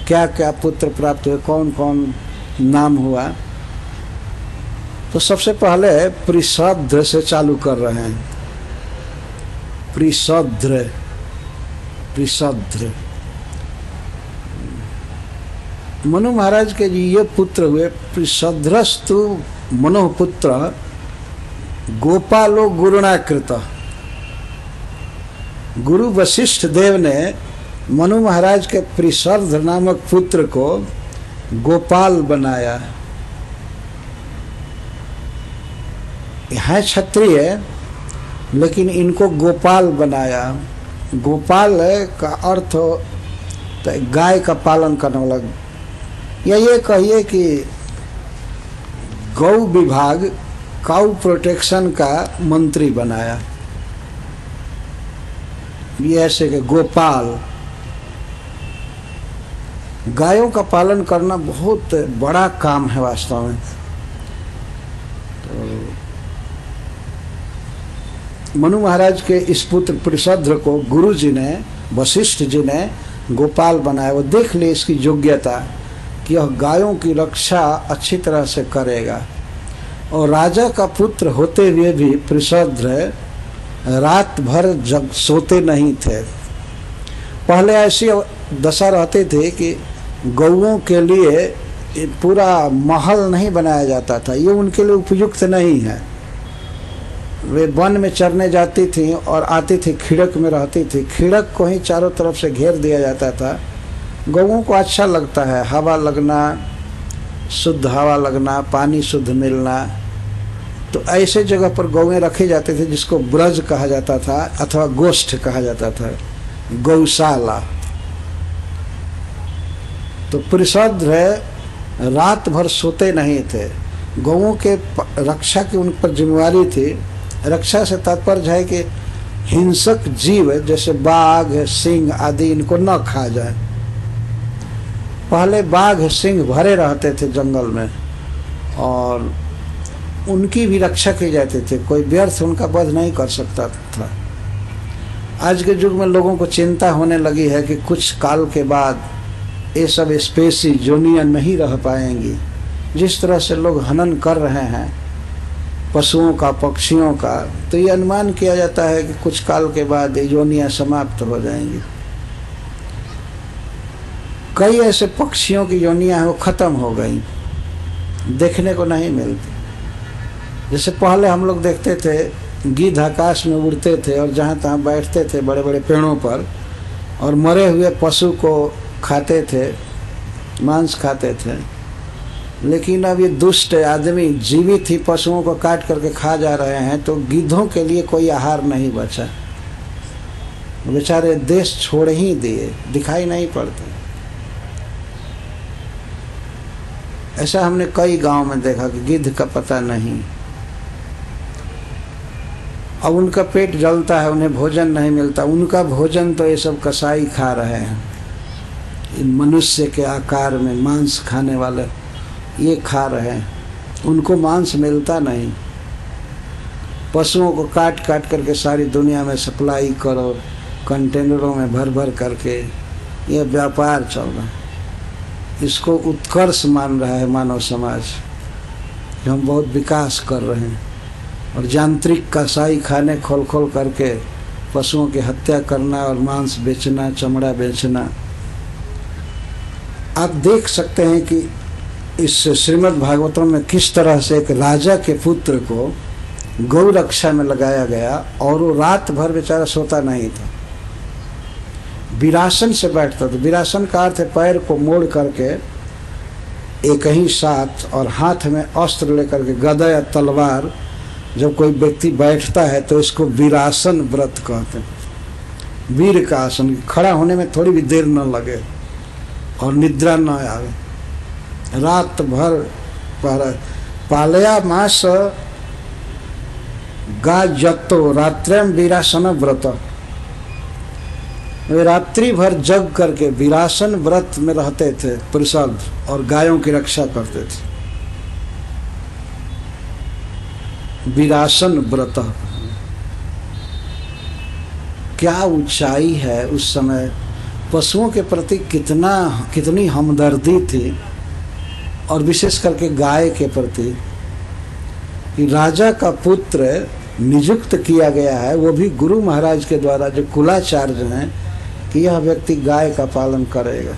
क्या क्या पुत्र प्राप्त हुए, कौन कौन नाम हुआ। तो सबसे पहले पृषद्र से चालू कर रहे हैं। पृषद्र, पृषद्र मनु महाराज के ये पुत्र हुए। पृषद्रस्तु मनोपुत्र गोपालो गुरुणाकृत। गुरु वशिष्ठ देव ने मनु महाराज के पृषद्र नामक पुत्र को गोपाल बनाया। है क्षत्रिय लेकिन इनको गोपाल बनाया। गोपाल का अर्थ तो गाय का पालन करने वाला, या ये कहिए कि गौ विभाग, काउ प्रोटेक्शन का मंत्री बनाया। ये ऐसे के गोपाल, गायों का पालन करना बहुत बड़ा काम है वास्तव में। तो मनु महाराज के इस पुत्र पृषद्र को गुरु जी ने, वशिष्ठ जी ने गोपाल बनाया। वो देख ले इसकी योग्यता कि यह गायों की रक्षा अच्छी तरह से करेगा। और राजा का पुत्र होते हुए भी पृषद्र रात भर जग सोते नहीं थे। पहले ऐसी दशा रहती थी कि गौओं के लिए पूरा महल नहीं बनाया जाता था, ये उनके लिए उपयुक्त नहीं है। वे वन में चरने जाती थी और आती थी, खिड़क में रहती थी। खिड़क को ही चारों तरफ से घेर दिया जाता था। गौओं को अच्छा लगता है हवा लगना, शुद्ध हवा लगना, पानी शुद्ध मिलना। तो ऐसे जगह पर गौएं रखी जाती थी जिसको ब्रज कहा जाता था अथवा गोष्ठ कहा जाता था, गौशाला। तो पृषद्र रात भर सोते नहीं थे। गौओं के रक्षा की उन पर जिम्मेवारी थी। रक्षा से तात्पर्य है कि हिंसक जीव जैसे बाघ, सिंह आदि इनको न खा जाए। पहले बाघ सिंह भरे रहते थे जंगल में और उनकी भी रक्षा की जाती थी। कोई व्यर्थ उनका वध नहीं कर सकता था। आज के युग में लोगों को चिंता होने लगी है कि कुछ काल के बाद ये सब स्पेसी जोनियां नहीं रह पाएंगी। जिस तरह से लोग हनन कर रहे हैं पशुओं का, पक्षियों का, तो ये अनुमान किया जाता है कि कुछ काल के बाद ये योनियां समाप्त हो जाएंगी। कई ऐसे पक्षियों की योनियां हैं वो खत्म हो गई, देखने को नहीं मिलती। जैसे पहले हम लोग देखते थे गिद्ध आकाश में उड़ते थे और जहाँ तहाँ बैठते थे बड़े बड़े पेड़ों पर और मरे हुए पशु को खाते थे, मांस खाते थे। लेकिन अब ये दुष्ट आदमी जीवित ही पशुओं को काट करके खा जा रहे हैं, तो गिद्धों के लिए कोई आहार नहीं बचा। बेचारे देश छोड़ ही दिए, दिखाई नहीं पड़ते। ऐसा हमने कई गांव में देखा कि गिद्ध का पता नहीं। अब उनका पेट जलता है, उन्हें भोजन नहीं मिलता। उनका भोजन तो ये सब कसाई खा रहे हैं। इन मनुष्य के आकार में मांस खाने वाले ये खा रहे हैं, उनको मांस मिलता नहीं। पशुओं को काट काट करके सारी दुनिया में सप्लाई करो, कंटेनरों में भर भर करके ये व्यापार चल रहा है। इसको उत्कर्ष मान रहा है मानव समाज कि हम बहुत विकास कर रहे हैं। और यांत्रिक कसाई खाने खोल खोल करके पशुओं की हत्या करना और मांस बेचना, चमड़ा बेचना। आप देख सकते हैं कि इस श्रीमद् भागवतम में किस तरह से एक राजा के पुत्र को गौ रक्षा में लगाया गया और वो रात भर बेचारा सोता नहीं था, विरासन से बैठता था। विरासन का अर्थ है पैर को मोड़ करके एक ही साथ और हाथ में अस्त्र लेकर के, गदा या तलवार। जब कोई व्यक्ति बैठता है तो इसको वीरासन व्रत कहते हैं। वीर का आसन, खड़ा होने में थोड़ी भी देर न लगे और निद्रा न आवे। रात भर पालया मास गा जत्तो रात्रम वीरासन व्रत। वे रात्रि भर जग करके वीरासन व्रत में रहते थे परिषद, और गायों की रक्षा करते थे। वीरासन व्रत, क्या ऊंचाई है उस समय। पशुओं के प्रति कितनी हमदर्दी थी, और विशेष करके गाय के प्रति कि राजा का पुत्र नियुक्त किया गया है, वो भी गुरु महाराज के द्वारा, जो कुलाचार्य हैं, कि यह व्यक्ति गाय का पालन करेगा।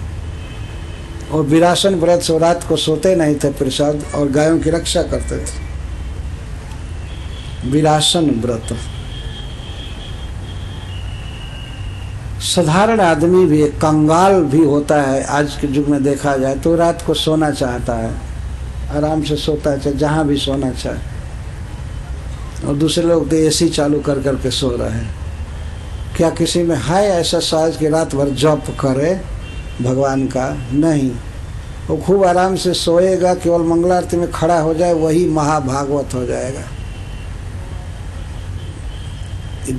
और वीरासन व्रत से रात को सोते नहीं थे प्रसाद, और गायों की रक्षा करते थे। वीरासन व्रत। साधारण आदमी भी, एक कंगाल भी होता है आज के युग में देखा जाए तो, रात को सोना चाहता है, आराम से सोता है, चाहे जहाँ भी सोना चाहे। और दूसरे लोग तो एसी चालू कर करके सो रहे हैं। क्या किसी में है ऐसा साज कि रात भर जप करे भगवान का? नहीं। वो खूब आराम से सोएगा, केवल मंगलारती में खड़ा हो जाए वही महाभागवत हो जाएगा।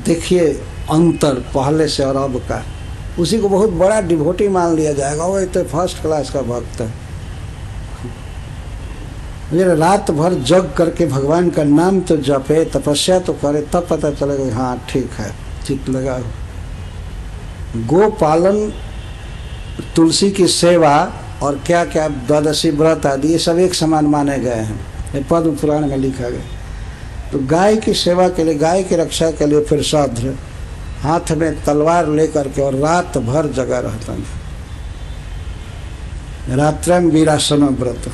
देखिए अंतर पहले से और अब का। उसी को बहुत बड़ा डिवोटी मान लिया जाएगा, वो तो फर्स्ट क्लास का भक्त है। ये रात भर जग करके भगवान का नाम तो जपे, तपस्या तो करे, तब पता चलेगा हाँ ठीक है, ठीक लगा। गो पालन, तुलसी की सेवा, और क्या क्या द्वादशी व्रत आदि, ये सब एक समान माने गए हैं, ये पद्म पुराण में लिखा गया। तो गाय की सेवा के लिए, गाय की रक्षा के लिए फिर साध्र हाथ में तलवार लेकर के और रात भर जगा रहता है। रात्रम वीरासन व्रत।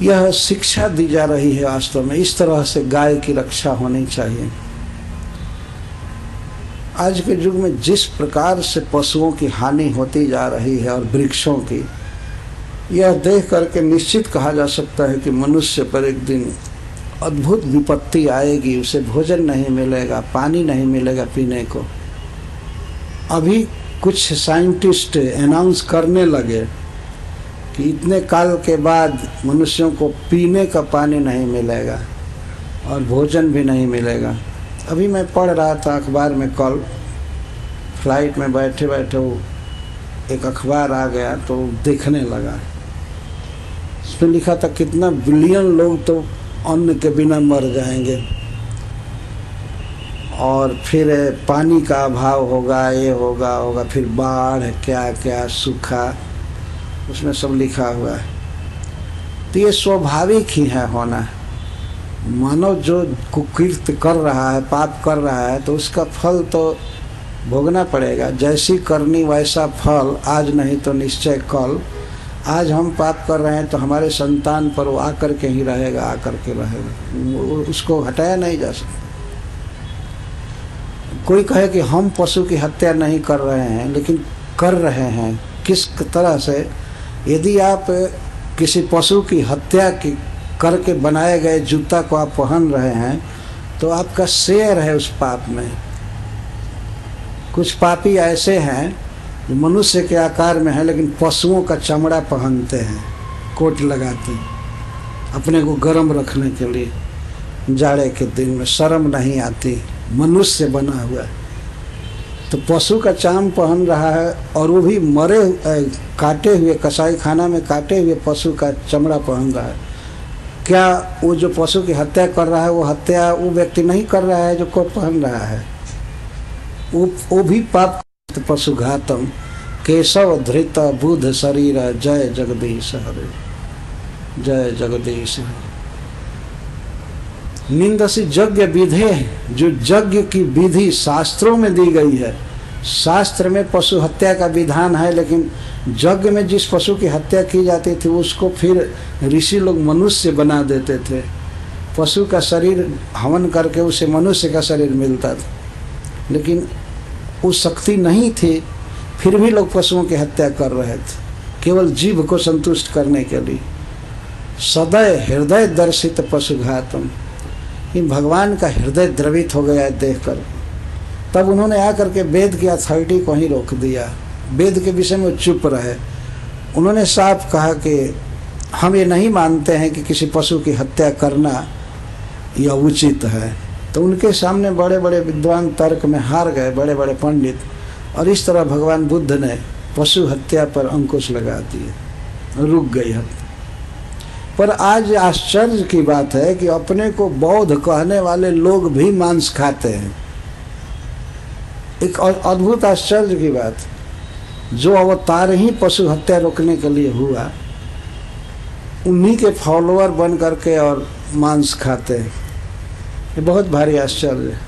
यह शिक्षा दी जा रही है वास्तव में, इस तरह से गाय की रक्षा होनी चाहिए। आज के युग में जिस प्रकार से पशुओं की हानि होती जा रही है और वृक्षों की, यह देख करके निश्चित कहा जा सकता है कि मनुष्य पर एक दिन अद्भुत विपत्ति आएगी। उसे भोजन नहीं मिलेगा, पानी नहीं मिलेगा पीने को। अभी कुछ साइंटिस्ट अनाउंस करने लगे कि इतने काल के बाद मनुष्यों को पीने का पानी नहीं मिलेगा और भोजन भी नहीं मिलेगा। अभी मैं पढ़ रहा था अखबार में, कल फ्लाइट में बैठे बैठे वो एक अखबार आ गया तो देखने लगा। इसमें लिखा था कितना बिलियन लोग तो अन्न के बिना मर जाएंगे, और फिर पानी का अभाव होगा, ये होगा, फिर बाढ़, क्या क्या सूखा, उसमें सब लिखा हुआ है। तो ये स्वाभाविक ही है होना। मानव जो कुकृत्य कर रहा है, पाप कर रहा है, तो उसका फल तो भोगना पड़ेगा। जैसी करनी वैसा फल, आज नहीं तो निश्चय कल। आज हम पाप कर रहे हैं तो हमारे संतान पर वो आकर के ही रहेगा, आकर के रहेगा, उसको हटाया नहीं जा सकता। कोई कहे कि हम पशु की हत्या नहीं कर रहे हैं, लेकिन कर रहे हैं। किस तरह से? यदि आप किसी पशु की हत्या की करके बनाए गए जूता को आप पहन रहे हैं तो आपका शेयर है उस पाप में। कुछ पापी ऐसे हैं जो मनुष्य के आकार में है लेकिन पशुओं का चमड़ा पहनते हैं, कोट लगाते हैं अपने को गर्म रखने के लिए। जाड़े के दिन में शर्म नहीं आती, मनुष्य बना हुआ है तो पशु का चाम पहन रहा है, और वो भी मरे काटे हुए, कसाई खाना में काटे हुए पशु का चमड़ा पहन रहा है। क्या वो जो पशु की हत्या कर रहा है वो हत्या वो व्यक्ति नहीं कर रहा है जो कोट पहन रहा है? वो भी पाप। पशुघातम केशव धृत बुध शरीर जय जगदीश हरे, जय जगदीश। निंदसी यज्ञ विधे, जो यज्ञ की विधि शास्त्रों में दी गई है। शास्त्र में पशु हत्या का विधान है, लेकिन यज्ञ में जिस पशु की हत्या की जाती थी उसको फिर ऋषि लोग मनुष्य बना देते थे। पशु का शरीर हवन करके उसे मनुष्य का शरीर मिलता था, लेकिन वो शक्ति नहीं थी, फिर भी लोग पशुओं की हत्या कर रहे थे केवल जीभ को संतुष्ट करने के लिए। सदैव हृदय दर्शित पशुघातम, इन भगवान का हृदय द्रवित हो गया है देखकर। तब उन्होंने आकर के वेद की अथॉरिटी को ही रोक दिया। वेद के विषय में चुप रहे, उन्होंने साफ कहा कि हम ये नहीं मानते हैं कि किसी पशु की हत्या करना यह उचित है। तो उनके सामने बड़े बड़े विद्वान तर्क में हार गए, बड़े बड़े पंडित, और इस तरह भगवान बुद्ध ने पशु हत्या पर अंकुश लगा दिए, रुक गई हत्या। पर आज आश्चर्य की बात है कि अपने को बौद्ध कहने वाले लोग भी मांस खाते हैं। एक अद्भुत आश्चर्य की बात, जो अवतार ही पशु हत्या रोकने के लिए हुआ, उन्हीं के फॉलोअर बन करके और मांस खाते हैं। ये बहुत भारी आश्चर्य है।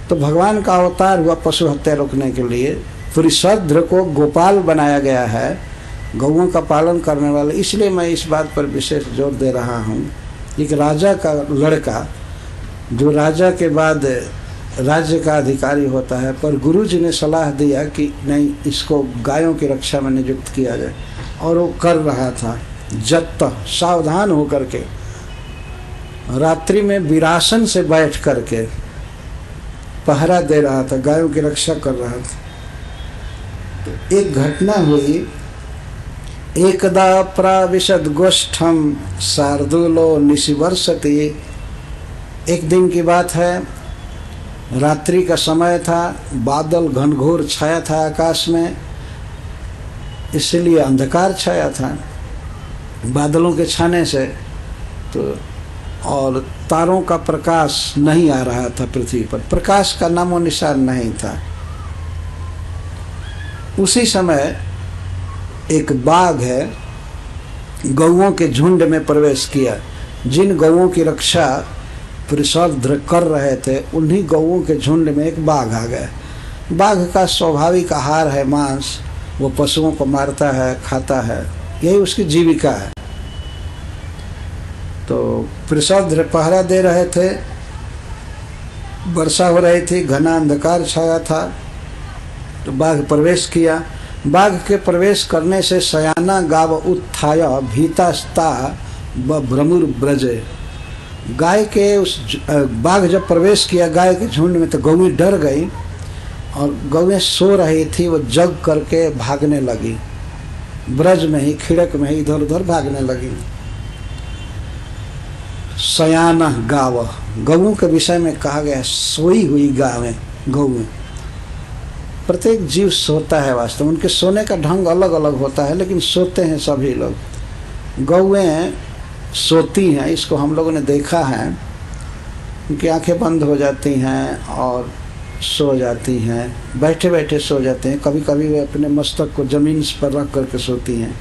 तो भगवान का अवतार हुआ पशु हत्या रोकने के लिए। पुरुषोद्र को गोपाल बनाया गया है, गौओं का पालन करने वाले। इसलिए मैं इस बात पर विशेष जोर दे रहा हूँ। एक राजा का लड़का जो राजा के बाद राज्य का अधिकारी होता है, पर गुरुजी ने सलाह दिया कि नहीं, इसको गायों की रक्षा में नियुक्त किया जाए, और वो कर रहा था। जत सावधान होकर के रात्रि में विरासन से बैठ करके पहरा दे रहा था, गायों की रक्षा कर रहा था। तो एक घटना हुई, एकदा प्राविशद गोष्ठम शार्दूलो निशिवर्षति। एक दिन की बात है, रात्रि का समय था, बादल घनघोर छाया था आकाश में, इसलिए अंधकार छाया था बादलों के छाने से। तो और तारों का प्रकाश नहीं आ रहा था पृथ्वी पर, प्रकाश का नामो निशान नहीं था। उसी समय एक बाघ है गौओं के झुंड में प्रवेश किया। जिन गौओं की रक्षा पुरुषोद्र कर रहे थे, उन्हीं गौओं के झुंड में एक बाघ आ गया। बाघ का स्वाभाविक आहार है मांस, वो पशुओं को मारता है, खाता है, यही उसकी जीविका है। तो पुरुषोद्र पहरा दे रहे थे, वर्षा हो रही थी, घना अंधकार छाया था, तो बाघ प्रवेश किया। बाघ के प्रवेश करने से शयाना गाव उत्थाय भीतास्ता भ्रमुर ब्रजे। गाय के उस बाघ जब प्रवेश किया गाय के झुंड में, तो गौएं डर गई, और गौएं सो रही थी, वो जग करके भागने लगी, ब्रज में ही, खिड़क में ही इधर उधर भागने लगी। शयाना गाव, गौओं के विषय में कहा गया सोई हुई गावें, गौएं। प्रत्येक जीव सोता है वास्तव, उनके सोने का ढंग अलग अलग होता है, लेकिन सोते हैं सभी लोग। गौएं सोती हैं, इसको हम लोगों ने देखा है। उनकी आंखें बंद हो जाती हैं और सो जाती हैं, बैठे बैठे सो जाते हैं। कभी कभी वे अपने मस्तक को जमीन पर रख करके सोती हैं,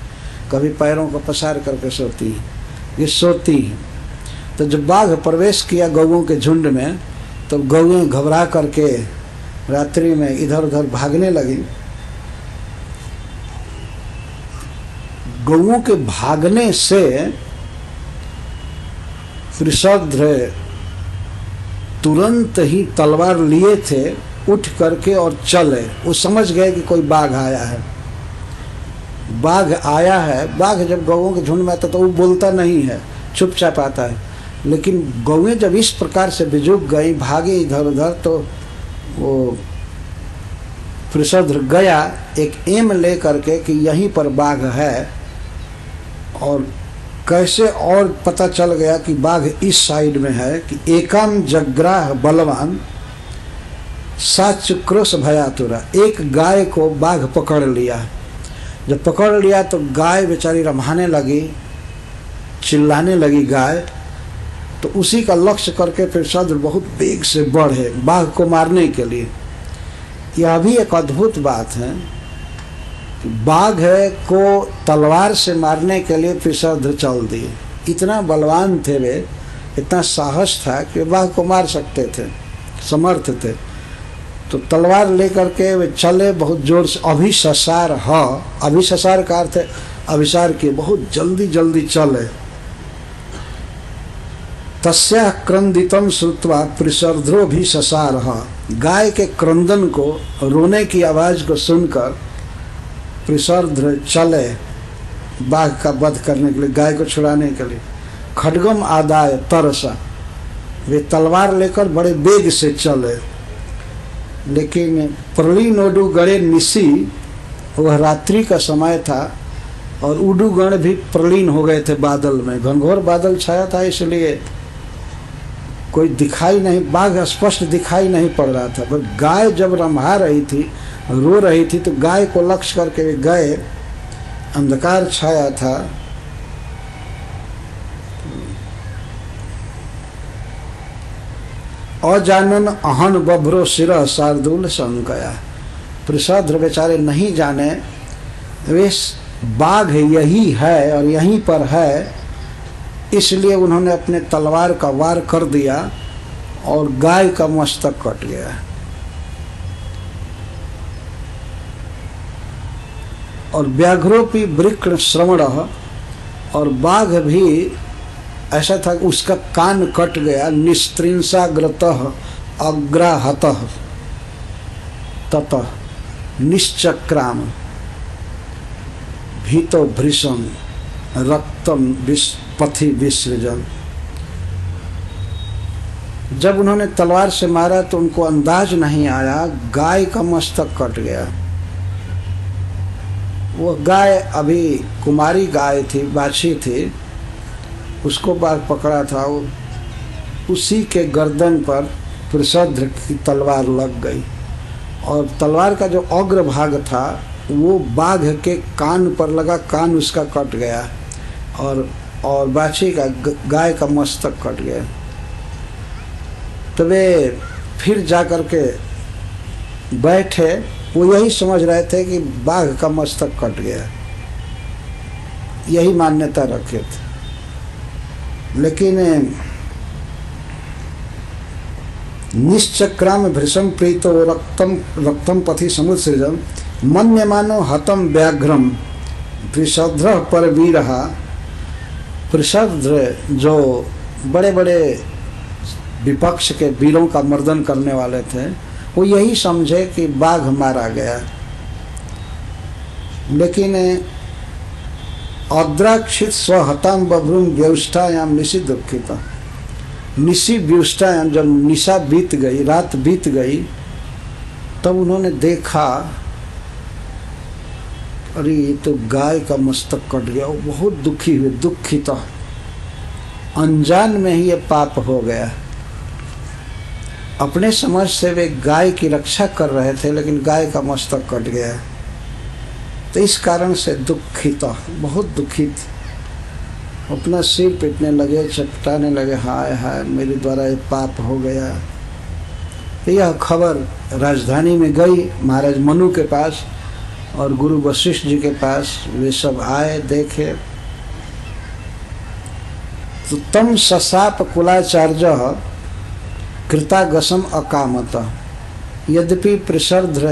कभी पैरों को पसार करके सोती हैं, ये सोती हैं। तो जब बाघ प्रवेश किया गौओं के झुंड में, तो गौएं घबरा करके रात्रि में इधर उधर भागने लगी। गौओं के भागने से पुरुषोद्र तुरंत ही तलवार लिए थे, उठ करके और चले। वो समझ गए कि कोई बाघ आया है, बाघ आया है। बाघ जब गौओं के झुंड में आता तो वो बोलता नहीं है, चुपचाप आता है। लेकिन गौएं जब इस प्रकार से बिजुक गई, भागे इधर उधर, तो वो पुरुषोद्र गया एक एम ले करके कि यहीं पर बाघ है। और कैसे और पता चल गया कि बाघ इस साइड में है कि एकम जग्राह बलवान साचुक्रोश भयातुरा। एक गाय को बाघ पकड़ लिया। जब पकड़ लिया तो गाय बेचारी रमाने लगी, चिल्लाने लगी गाय। तो उसी का लक्ष्य करके पुरुषोद्र बहुत वेग से बढ़े बाघ को मारने के लिए। यह भी एक अद्भुत बात है कि बाघ को तलवार से मारने के लिए पुरुषोद्र चल दिए। इतना बलवान थे वे, इतना साहस था कि बाघ को मार सकते थे, समर्थ थे। तो तलवार लेकर के वे चले बहुत जोर से। अभिससार अभिससार का अर्थ है अभिसार किए, बहुत जल्दी जल्दी चले। तस्या क्रंदितम श्रुत्वा पुरुषोद्रो भी ससार। गाय के क्रंदन को, रोने की आवाज को सुनकर पुरुषोद्र चले बाघ का वध करने के लिए, गाय को छुड़ाने के लिए। खड्गम आदाय तरसा, वे तलवार लेकर बड़े वेग से चले। लेकिन प्रली नोडु गड़े निशी, वह रात्रि का समय था, और उडुगण भी प्रलीन हो गए थे बादल में। घनघोर बादल छाया था, इसलिए कोई दिखाई नहीं, बाघ स्पष्ट दिखाई नहीं पड़ रहा था। पर गाय जब रम्हा रही थी, रो रही थी, तो गाय को लक्ष्य करके गए, अंधकार छाया था। अजानन अहन बभरो सिर शार्दूल संकया। प्रसाद बेचारे नहीं जाने वे बाघ यही है और यहीं पर है, इसलिए उन्होंने अपने तलवार का वार कर दिया और गाय का मस्तक कट गया। और व्याघ्रोपी वृक्ण श्रवण, और बाघ भी ऐसा था कि उसका कान कट गया। निस्त्रिंसाग्रतः अग्राहतः ततः निश्चक्राम भीतो भृशम रक्तम पथि विसृजन। जब उन्होंने तलवार से मारा तो उनको अंदाज नहीं आया, गाय का मस्तक कट गया। वो गाय अभी कुमारी गाय थी, बाछी थी, उसको बाघ पकड़ा था। उसी के गर्दन पर प्रसद्र की तलवार लग गई और तलवार का जो अग्र भाग था वो बाघ के कान पर लगा, कान उसका कट गया और बाछी का गाय का मस्तक कट गया। तो वे फिर जाकर के बैठे, वो यही समझ रहे थे कि बाघ का मस्तक कट गया, यही मान्यता रखे थे। लेकिन निश्चक्राम भृशम प्रीतो रक्तम पथि समुत्सृजन मन्यमानो हतम व्याघ्रम वृषध्र पर वीरहा। वृषध्र जो बड़े बड़े विपक्ष के वीरों का मर्दन करने वाले थे, वो यही समझे कि बाघ मारा गया। लेकिन अद्राक्षित स्वहताम बभ्रूम व्यवस्थायाम निशि दुखिता। निशि व्युष्टायाम, जब निशा बीत गई, रात बीत गई, तब उन्होंने देखा अरे ये तो गाय का मस्तक कट गया। वो बहुत दुखी हुए, दुखित, अनजान में ही ये पाप हो गया। अपने समझ से वे गाय की रक्षा कर रहे थे, लेकिन गाय का मस्तक कट गया। तो इस कारण से दुखित, बहुत दुखित, अपना सिर पीटने लगे, चपटाने लगे, हाय हाय मेरे द्वारा ये पाप हो गया। तो यह खबर राजधानी में गई, महाराज मनु के पास और गुरु वशिष्ठ जी के पास। वे सब आए, देखे तो तम ससाप कुलाचार्य कृतागसम अकामत। यद्यपि प्रसर्ध्र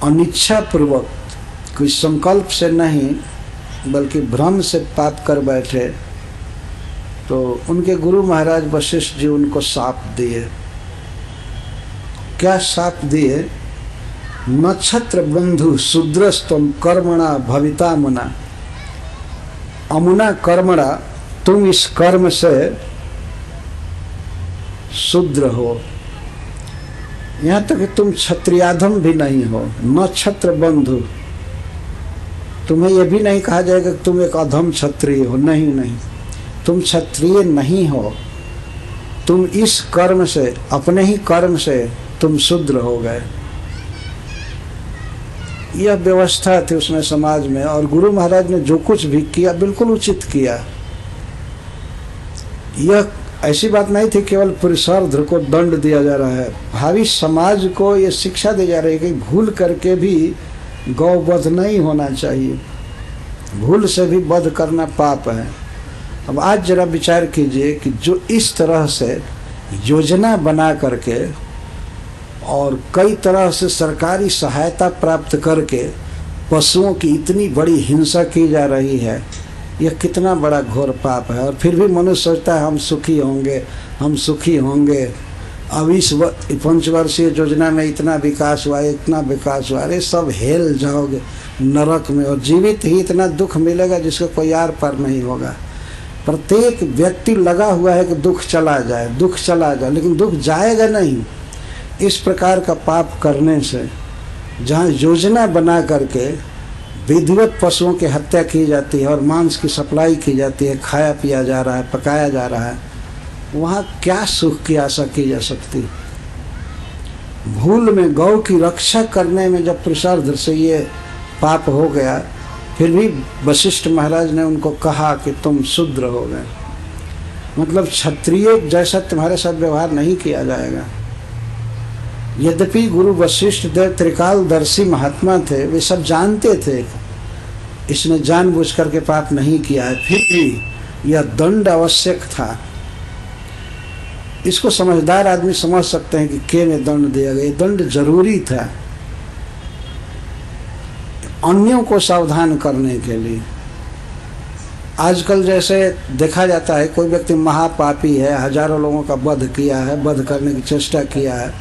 अनिच्छा पूर्वक, कोई संकल्प से नहीं बल्कि भ्रम से पाप कर बैठे, तो उनके गुरु महाराज वशिष्ठ जी उनको शाप दिए। क्या शाप दिए? नक्षत्र बंधु शूद्रस्तम कर्मणा भविता मुना। अमुना कर्मणा, तुम इस कर्म से शूद्र हो, यहाँ तक कि तुम क्षत्रियाधम भी नहीं हो। नक्षत्र बंधु, तुम्हें यह भी नहीं कहा जाएगा कि तुम एक अधम क्षत्रिय हो, नहीं नहीं, तुम क्षत्रिय नहीं हो। तुम इस कर्म से, अपने ही कर्म से तुम शूद्र हो गए। यह व्यवस्था थी उसमें समाज में, और गुरु महाराज ने जो कुछ भी किया बिल्कुल उचित किया। यह ऐसी बात नहीं थी केवल पुरुषार्थ को दंड दिया जा रहा है, भावी समाज को यह शिक्षा दी जा रही है कि भूल करके भी गौवध नहीं होना चाहिए, भूल से भी वध करना पाप है। अब आज जरा विचार कीजिए कि जो इस तरह से योजना बना करके और कई तरह से सरकारी सहायता प्राप्त करके पशुओं की इतनी बड़ी हिंसा की जा रही है, यह कितना बड़ा घोर पाप है। और फिर भी मनुष्य सोचता है हम सुखी होंगे, हम सुखी होंगे। अब इस पंचवर्षीय योजना में इतना विकास हुआ, इतना विकास हुआ, अरे सब हेल जाओगे नरक में, और जीवित ही इतना दुख मिलेगा जिसको कोई आर पार नहीं होगा। प्रत्येक व्यक्ति लगा हुआ है कि दुख चला जाए, दुख चला जाए, लेकिन दुख जाएगा नहीं। इस प्रकार का पाप करने से, जहाँ योजना बना करके विधिवत पशुओं की हत्या की जाती है और मांस की सप्लाई की जाती है, खाया पिया जा रहा है, पकाया जा रहा है, वहाँ क्या सुख की आशा की जा सकती? भूल में गौ की रक्षा करने में जब पुरुषार्थ से ये पाप हो गया, फिर भी वशिष्ठ महाराज ने उनको कहा कि तुम शूद्र हो गए, मतलब क्षत्रिय जैसा तुम्हारे साथ व्यवहार नहीं किया जाएगा। यद्यपि गुरु वशिष्ठ देव त्रिकालदर्शी महात्मा थे, वे सब जानते थे इसने जानबूझ करके पाप नहीं किया है, फिर भी यह दंड आवश्यक था। इसको समझदार आदमी समझ सकते हैं कि में दंड दिया गया, दंड जरूरी था अन्यों को सावधान करने के लिए। आजकल जैसे देखा जाता है कोई व्यक्ति महापापी है, हजारों लोगों का वध किया है, वध करने की चेष्टा किया है,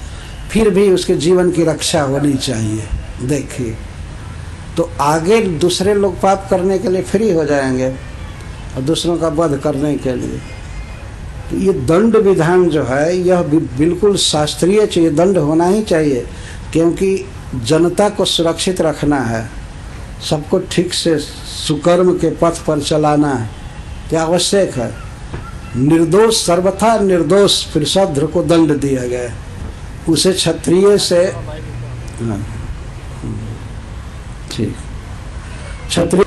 फिर भी उसके जीवन की रक्षा होनी चाहिए। देखिए तो आगे दूसरे लोग पाप करने के लिए फ्री हो जाएंगे और दूसरों का वध करने के लिए। तो ये दंड विधान जो है यह बिल्कुल शास्त्रीय चाहिए, दंड होना ही चाहिए, क्योंकि जनता को सुरक्षित रखना है, सबको ठीक से सुकर्म के पथ पर चलाना है, क्या आवश्यक है। निर्दोष सर्वथा निर्दोष पुरुषार्थ को दंड दिया गया, उसे क्षत्रिय से ठीक क्षत्रिय,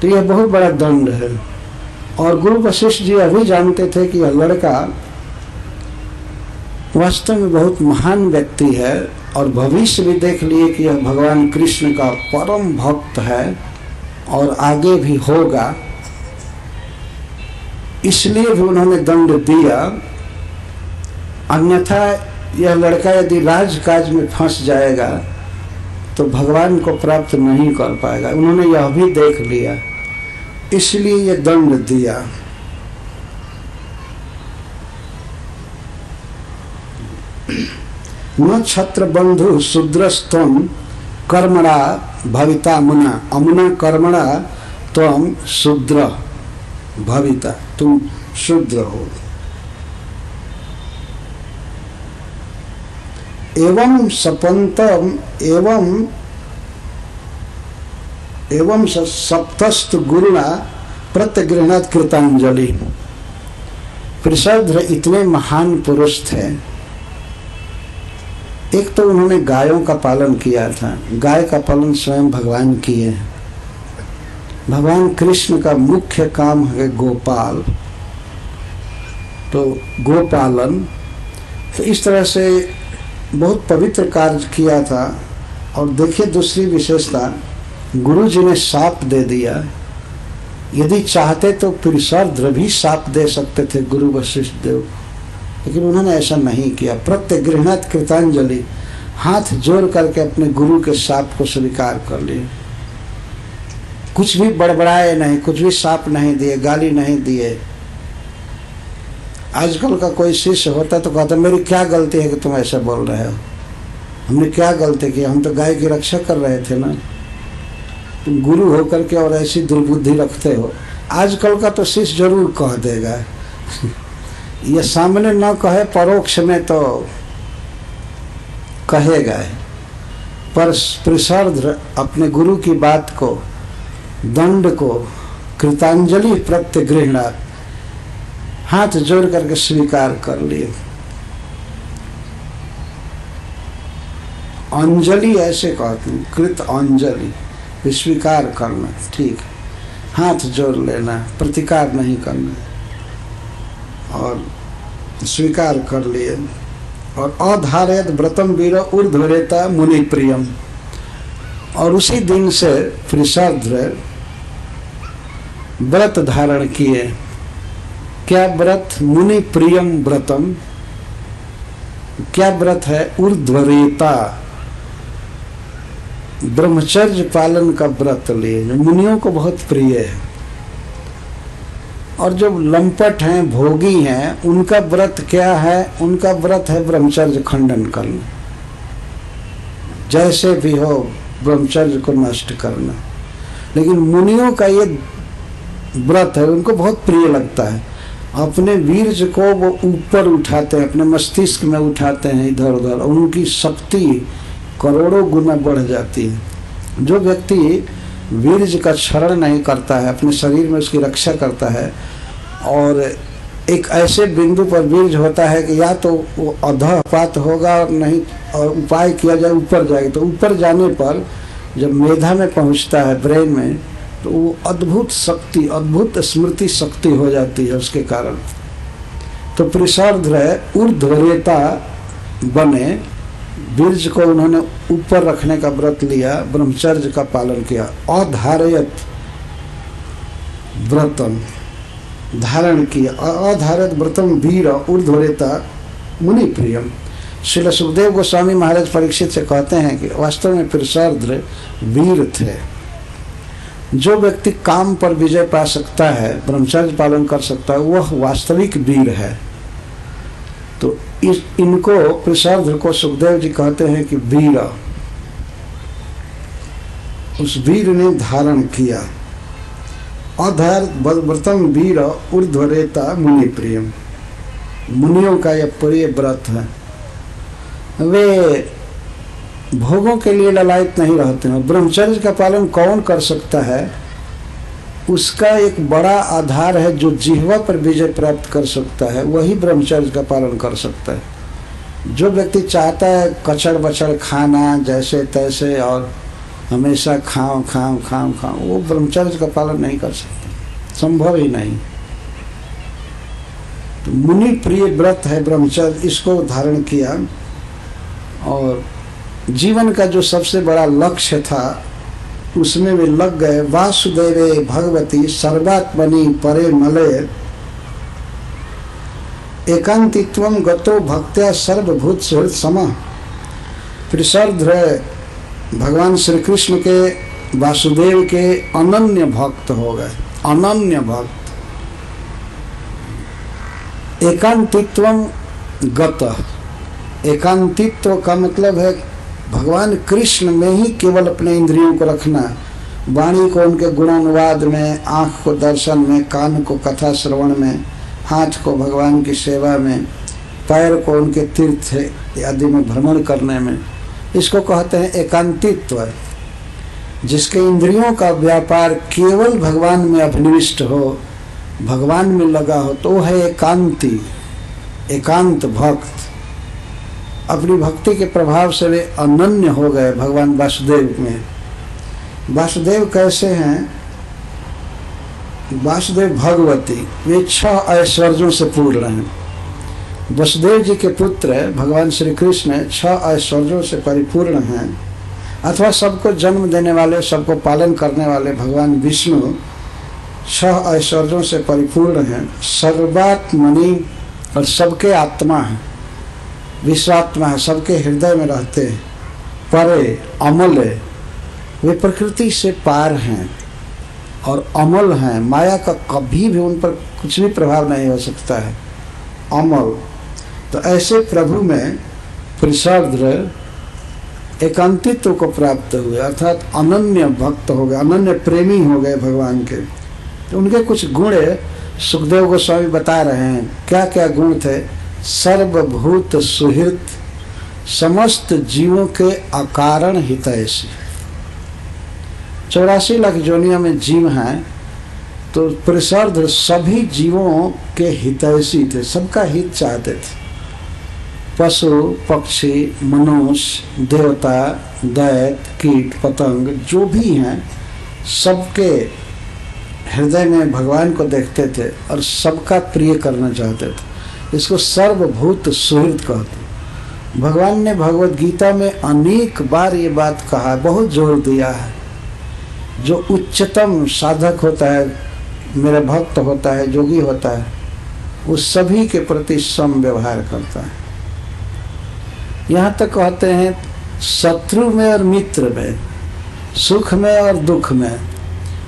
तो यह बहुत बड़ा दंड है। और गुरु वशिष्ठ जी अभी जानते थे कि यह लड़का वास्तव में बहुत महान व्यक्ति है और भविष्य भी देख लिए कि यह भगवान कृष्ण का परम भक्त है और आगे भी होगा, इसलिए भी उन्होंने दंड दिया। अन्यथा यह लड़का यदि राजकाज में फंस जाएगा तो भगवान को प्राप्त नहीं कर पाएगा। उन्होंने यह भी देख लिया, इसलिए यह दंड दिया। न छत्र बंधु शूद्रस्त्वं कर्मणा भविता मुना, अमुना कर्मणा त्वं शूद्र भविता, तुम शूद्र हो। एवं सपंतम एवं सप्तस्त गुरुणा प्रत्यगृहणात कृतांजलि। वृषभध्वज इतने महान पुरुष थे, एक तो उन्होंने गायों का पालन किया था, गाय का पालन स्वयं भगवान किए। भगवान कृष्ण का मुख्य काम है गोपाल, तो गोपालन, तो इस तरह से बहुत पवित्र कार्य किया था। और देखिए दूसरी विशेषता, गुरु जी ने शाप दे दिया। यदि चाहते तो पुरुषार्थ भी शाप दे सकते थे गुरु वशिष्ठ देव, लेकिन उन्होंने ऐसा नहीं किया। प्रत्यगृहणात कृतांजलि, हाथ जोड़ करके अपने गुरु के शाप को स्वीकार कर लिए। कुछ भी बड़बड़ाए नहीं, कुछ भी शाप नहीं दिए, गाली नहीं दिए। आजकल का कोई शिष्य होता तो कहता मेरी क्या गलती है कि तुम ऐसा बोल रहे हो, हमने क्या गलती की, हम तो गाय की रक्षा कर रहे थे ना, तुम गुरु होकर के और ऐसी दुर्बुद्धि रखते हो। आजकल का तो शिष्य जरूर कह देगा ये सामने न कहे, परोक्ष में तो कहेगा। पर पुरुषार्थ अपने गुरु की बात को, दंड को कृतांजलि प्रत्यगृहणात, हाथ जोड़ करके स्वीकार कर लिए। अंजलि ऐसे कहते हैं, कृत अंजलि, स्वीकार करना, ठीक है, हाथ जोड़ लेना, प्रतिकार नहीं करना, और स्वीकार कर लिए। और अधारयत व्रतम वीर ऊर्ध्वरेता मुनि प्रियम, और उसी दिन से वृषभध्वज व्रत धारण किए। क्या व्रत? मुनि प्रियम व्रतम। क्या व्रत है? ऊर्ध्वरेता, ब्रह्मचर्य पालन का व्रत लिए, मुनियों को बहुत प्रिय है। और जो लंपट हैं, भोगी हैं, उनका व्रत क्या है? उनका व्रत है ब्रह्मचर्य खंडन करना, जैसे भी हो ब्रह्मचर्य को नष्ट करना। लेकिन मुनियों का ये व्रत है, उनको बहुत प्रिय लगता है। अपने वीर्य को वो ऊपर उठाते हैं, अपने मस्तिष्क में उठाते हैं इधर उधर, उनकी शक्ति करोड़ों गुना बढ़ जाती है। जो व्यक्ति वीर्य का क्षरण नहीं करता है, अपने शरीर में उसकी रक्षा करता है, और एक ऐसे बिंदु पर वीर्य होता है कि या तो वो अधःपात होगा और नहीं, और उपाय किया जाए ऊपर जाएगा, तो ऊपर जाने पर जब मेधा में पहुंचता है, ब्रेन में, तो वो अद्भुत शक्ति, अद्भुत स्मृति शक्ति हो जाती है उसके कारण। तो पुरुषार्थ ऊर्ध्वरेता बने, बीर्ज को उन्होंने ऊपर रखने का व्रत लिया, ब्रह्मचर्य का पालन किया। अधारयत व्रतम, धारण किया। अधारयत व्रतम वीर ऊर्ध्वरेता मुनि प्रियम। श्रील सुखदेव गोस्वामी महाराज परीक्षित से कहते हैं कि वास्तव में पुरुषार्थ वीर थे। जो व्यक्ति काम पर विजय पा सकता है, ब्रह्मचर्य पालन कर सकता है, वह वास्तविक वीर है। तो इनको पुरुषार्थ को सुखदेव जी कहते हैं कि वीर, उस वीर ने धारण किया। अधार व्रतम वीर ऊर्ध्वरेता मुनि प्रियम, मुनियों का यह प्रिय व्रत है। वे भोगों के लिए ललायत नहीं रहते हैं। ब्रह्मचर्य का पालन कौन कर सकता है, उसका एक बड़ा आधार है, जो जिह्वा पर विजय प्राप्त कर सकता है वही ब्रह्मचर्य का पालन कर सकता है। जो व्यक्ति चाहता है कचड़ बचड़ खाना जैसे तैसे और हमेशा खाओ खाओ खाओ खाओ, वो ब्रह्मचर्य का पालन नहीं कर सकता, संभव ही नहीं। तो मुनि प्रिय व्रत है ब्रह्मचर्य, इसको धारण किया। और जीवन का जो सबसे बड़ा लक्ष्य था उसमें वे लग गए। वासुदेवे भगवती सर्वात्मनि परे मलय एकांतित्वम गतो भक्त्या सर्वभूत सुहृद समः। पुरुषार्थ भगवान श्री कृष्ण के, वासुदेव के अनन्य भक्त हो गए, अनन्य भक्त। एकांतित्वम गतः, एकांतित्व का मतलब है भगवान कृष्ण में ही केवल अपने इंद्रियों को रखना, वाणी को उनके गुणानुवाद में, आँख को दर्शन में, कान को कथा श्रवण में, हाथ को भगवान की सेवा में, पैर को उनके तीर्थ आदि में भ्रमण करने में, इसको कहते हैं एकांतित्व। जिसके इंद्रियों का व्यापार केवल भगवान में अभिनिविष्ट हो, भगवान में लगा हो, तो है एकांती, एकांत भक्त। अपनी भक्ति के प्रभाव से वे अनन्य हो गए भगवान वासुदेव में। वासुदेव कैसे हैं? वासुदेव भगवती, वे 6 ऐश्वर्यों से पूर्ण हैं। वसुदेव जी के पुत्र भगवान श्री कृष्ण 6 ऐश्वर्यों से परिपूर्ण हैं, अथवा सबको जन्म देने वाले, सबको पालन करने वाले भगवान विष्णु 6 ऐश्वर्यों से परिपूर्ण हैं। सर्वात्मनि, और सबके आत्मा है, विश्वात्मा है, सबके हृदय में रहते हैं। परे अमल है, वे प्रकृति से पार हैं और अमल हैं, माया का कभी भी उन पर कुछ भी प्रभाव नहीं हो सकता है, अमल। तो ऐसे प्रभु में पुरुषार्थ एकांतित्व को प्राप्त हुए, अर्थात अनन्य भक्त हो गए, अनन्य प्रेमी हो गए भगवान के। तो उनके कुछ गुण सुखदेव गोस्वामी बता रहे हैं। क्या क्या गुण थे? सर्वभूत सुहृत, समस्त जीवों के अकारण हितैषी। 84 लाख योनियों में जीव हैं, तो पुरुषार्थ सभी जीवों के हितैषी थे, सबका हित चाहते थे। पशु पक्षी, मनुष्य, देवता, दैत, कीट पतंग जो भी हैं, सबके हृदय में भगवान को देखते थे और सबका प्रिय करना चाहते थे। इसको सर्वभूत सुहृद कहते। भगवान ने भगवत गीता में अनेक बार ये बात कहा, बहुत जोर दिया है। जो उच्चतम साधक होता है, मेरा भक्त होता है, जोगी होता है, वो सभी के प्रति सम व्यवहार करता है। यहाँ तक कहते हैं शत्रु में और मित्र में, सुख में और दुख में,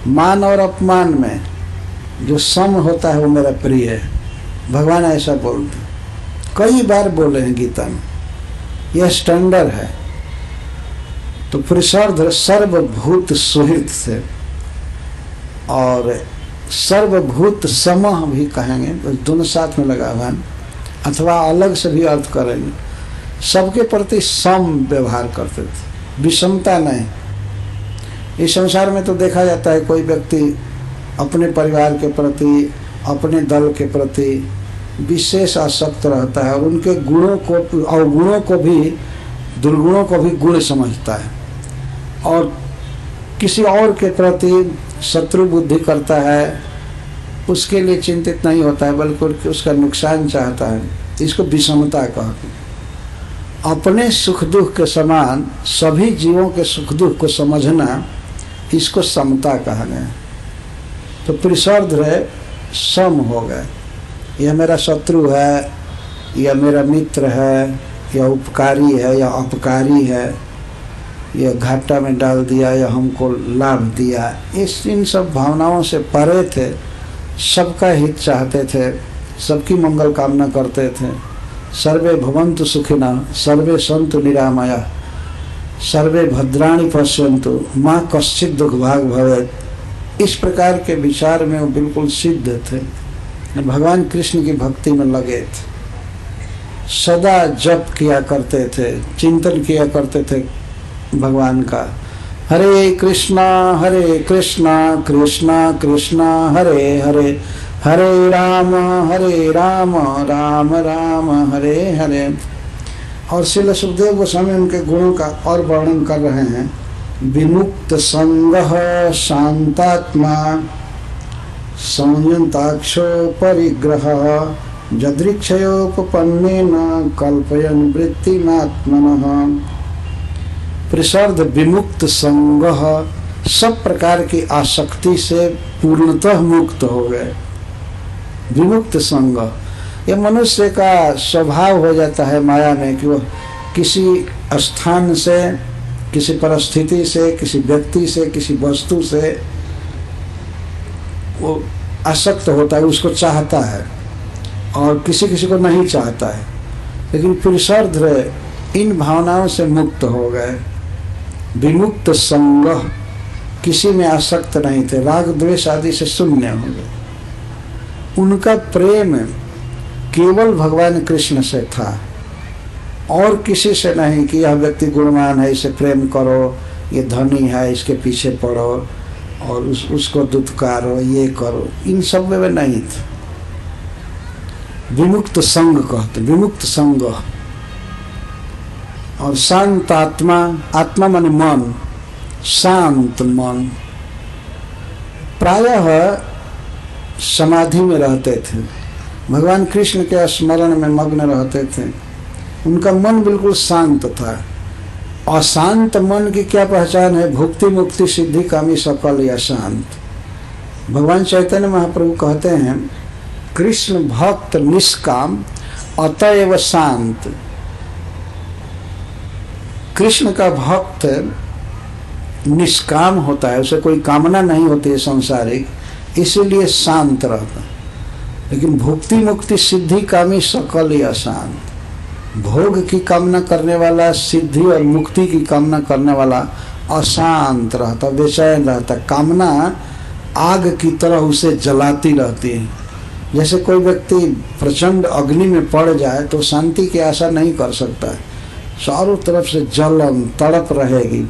मान और अपमान में जो सम होता है वो मेरा प्रिय है। भगवान ऐसा बोलते, कई बार बोले हैं गीता में, यह स्टैंडर्ड है। तो पुरुषार्थ सर्वभूत सुहृद थे और सर्वभूत समः भी कहेंगे, दोनों साथ में लगा हुआ है, अथवा अलग से भी अर्थ करेंगे। सबके प्रति सम व्यवहार करते थे, विषमता नहीं। इस संसार में तो देखा जाता है कोई व्यक्ति अपने परिवार के प्रति, अपने दल के प्रति विशेष आसक्त रहता है और उनके गुणों को, अवगुणों को भी, दुर्गुणों को भी गुण समझता है और किसी और के प्रति शत्रु बुद्धि करता है, उसके लिए चिंतित नहीं होता है बल्कि उसका नुकसान चाहता है। इसको विषमता कहते हैं। अपने सुख दुख के समान सभी जीवों के सुख दुख को समझना, इसको समता कहा गया। तो पुरुषार्थ सम हो गए, यह मेरा शत्रु है, यह मेरा मित्र है, यह उपकारी है या अपकारी है, यह घाटा में डाल दिया या हमको लाभ दिया, इन सब भावनाओं से परे थे। सबका हित चाहते थे, सबकी मंगल कामना करते थे। सर्वे भवन्तु सुखिनः, सर्वे सन्तु निरामयाः, सर्वे भद्राणि पश्यन्तु, माँ कश्चित् दुर्भाग् भवेत्। इस प्रकार के विचार में वो बिल्कुल सिद्ध थे, भगवान कृष्ण की भक्ति में लगे थे, सदा जप किया करते थे, चिंतन किया करते थे भगवान का। हरे कृष्णा कृष्णा कृष्णा हरे हरे, हरे राम राम राम हरे हरे। और श्रील सुखदेव गोस्वामी उनके गुणों का और वर्णन कर रहे हैं। विमुक्त संगः शांतात्मा संयताक्षो परिग्रहः जदृक्षयोपपन्नेन कल्पयन् वृत्तिमात्मनः। प्रसाद विमुक्त संगः, सब प्रकार की आसक्ति से पूर्णतः मुक्त हो गए। विमुक्त संग, यह मनुष्य का स्वभाव हो जाता है माया में कि वह किसी स्थान से, किसी परिस्थिति से, किसी व्यक्ति से, किसी वस्तु से वो आसक्त होता है, उसको चाहता है और किसी किसी को नहीं चाहता है। लेकिन पुरुषार्थ इन भावनाओं से मुक्त हो गए। विमुक्त संग, किसी में आसक्त नहीं थे, राग द्वेष आदि से शून्य हो गए। उनका प्रेम केवल भगवान कृष्ण से था और किसी से नहीं कि यह व्यक्ति गुणवान है, इसे प्रेम करो, ये धनी है, इसके पीछे पड़ो और उसको दुत्कारो, ये करो, इन सब में नहीं थे। विमुक्त संग कहते, विमुक्त संग। और शांत आत्मा, आत्मा माने मन, शांत मन, प्रायः समाधि में रहते थे, भगवान कृष्ण के स्मरण में मग्न रहते थे। उनका मन बिल्कुल शांत था। अशांत मन की क्या पहचान है? भुक्ति मुक्ति सिद्धि कामी सकल या शांत। भगवान चैतन्य महाप्रभु कहते हैं, कृष्ण भक्त निष्काम अतएव शांत। कृष्ण का भक्त निष्काम होता है, उसे कोई कामना नहीं होती है सांसारिक, इसीलिए शांत रहता। लेकिन भुक्ति मुक्ति सिद्धि कामी सकल या शांत। भोग की कामना करने वाला, सिद्धि और मुक्ति की कामना करने वाला अशांत रहता, बेचैन रहता। कामना आग की तरह उसे जलाती रहती है। जैसे कोई व्यक्ति प्रचंड अग्नि में पड़ जाए तो शांति की आशा नहीं कर सकता है, चारों तरफ से जलन तड़प रहेगी।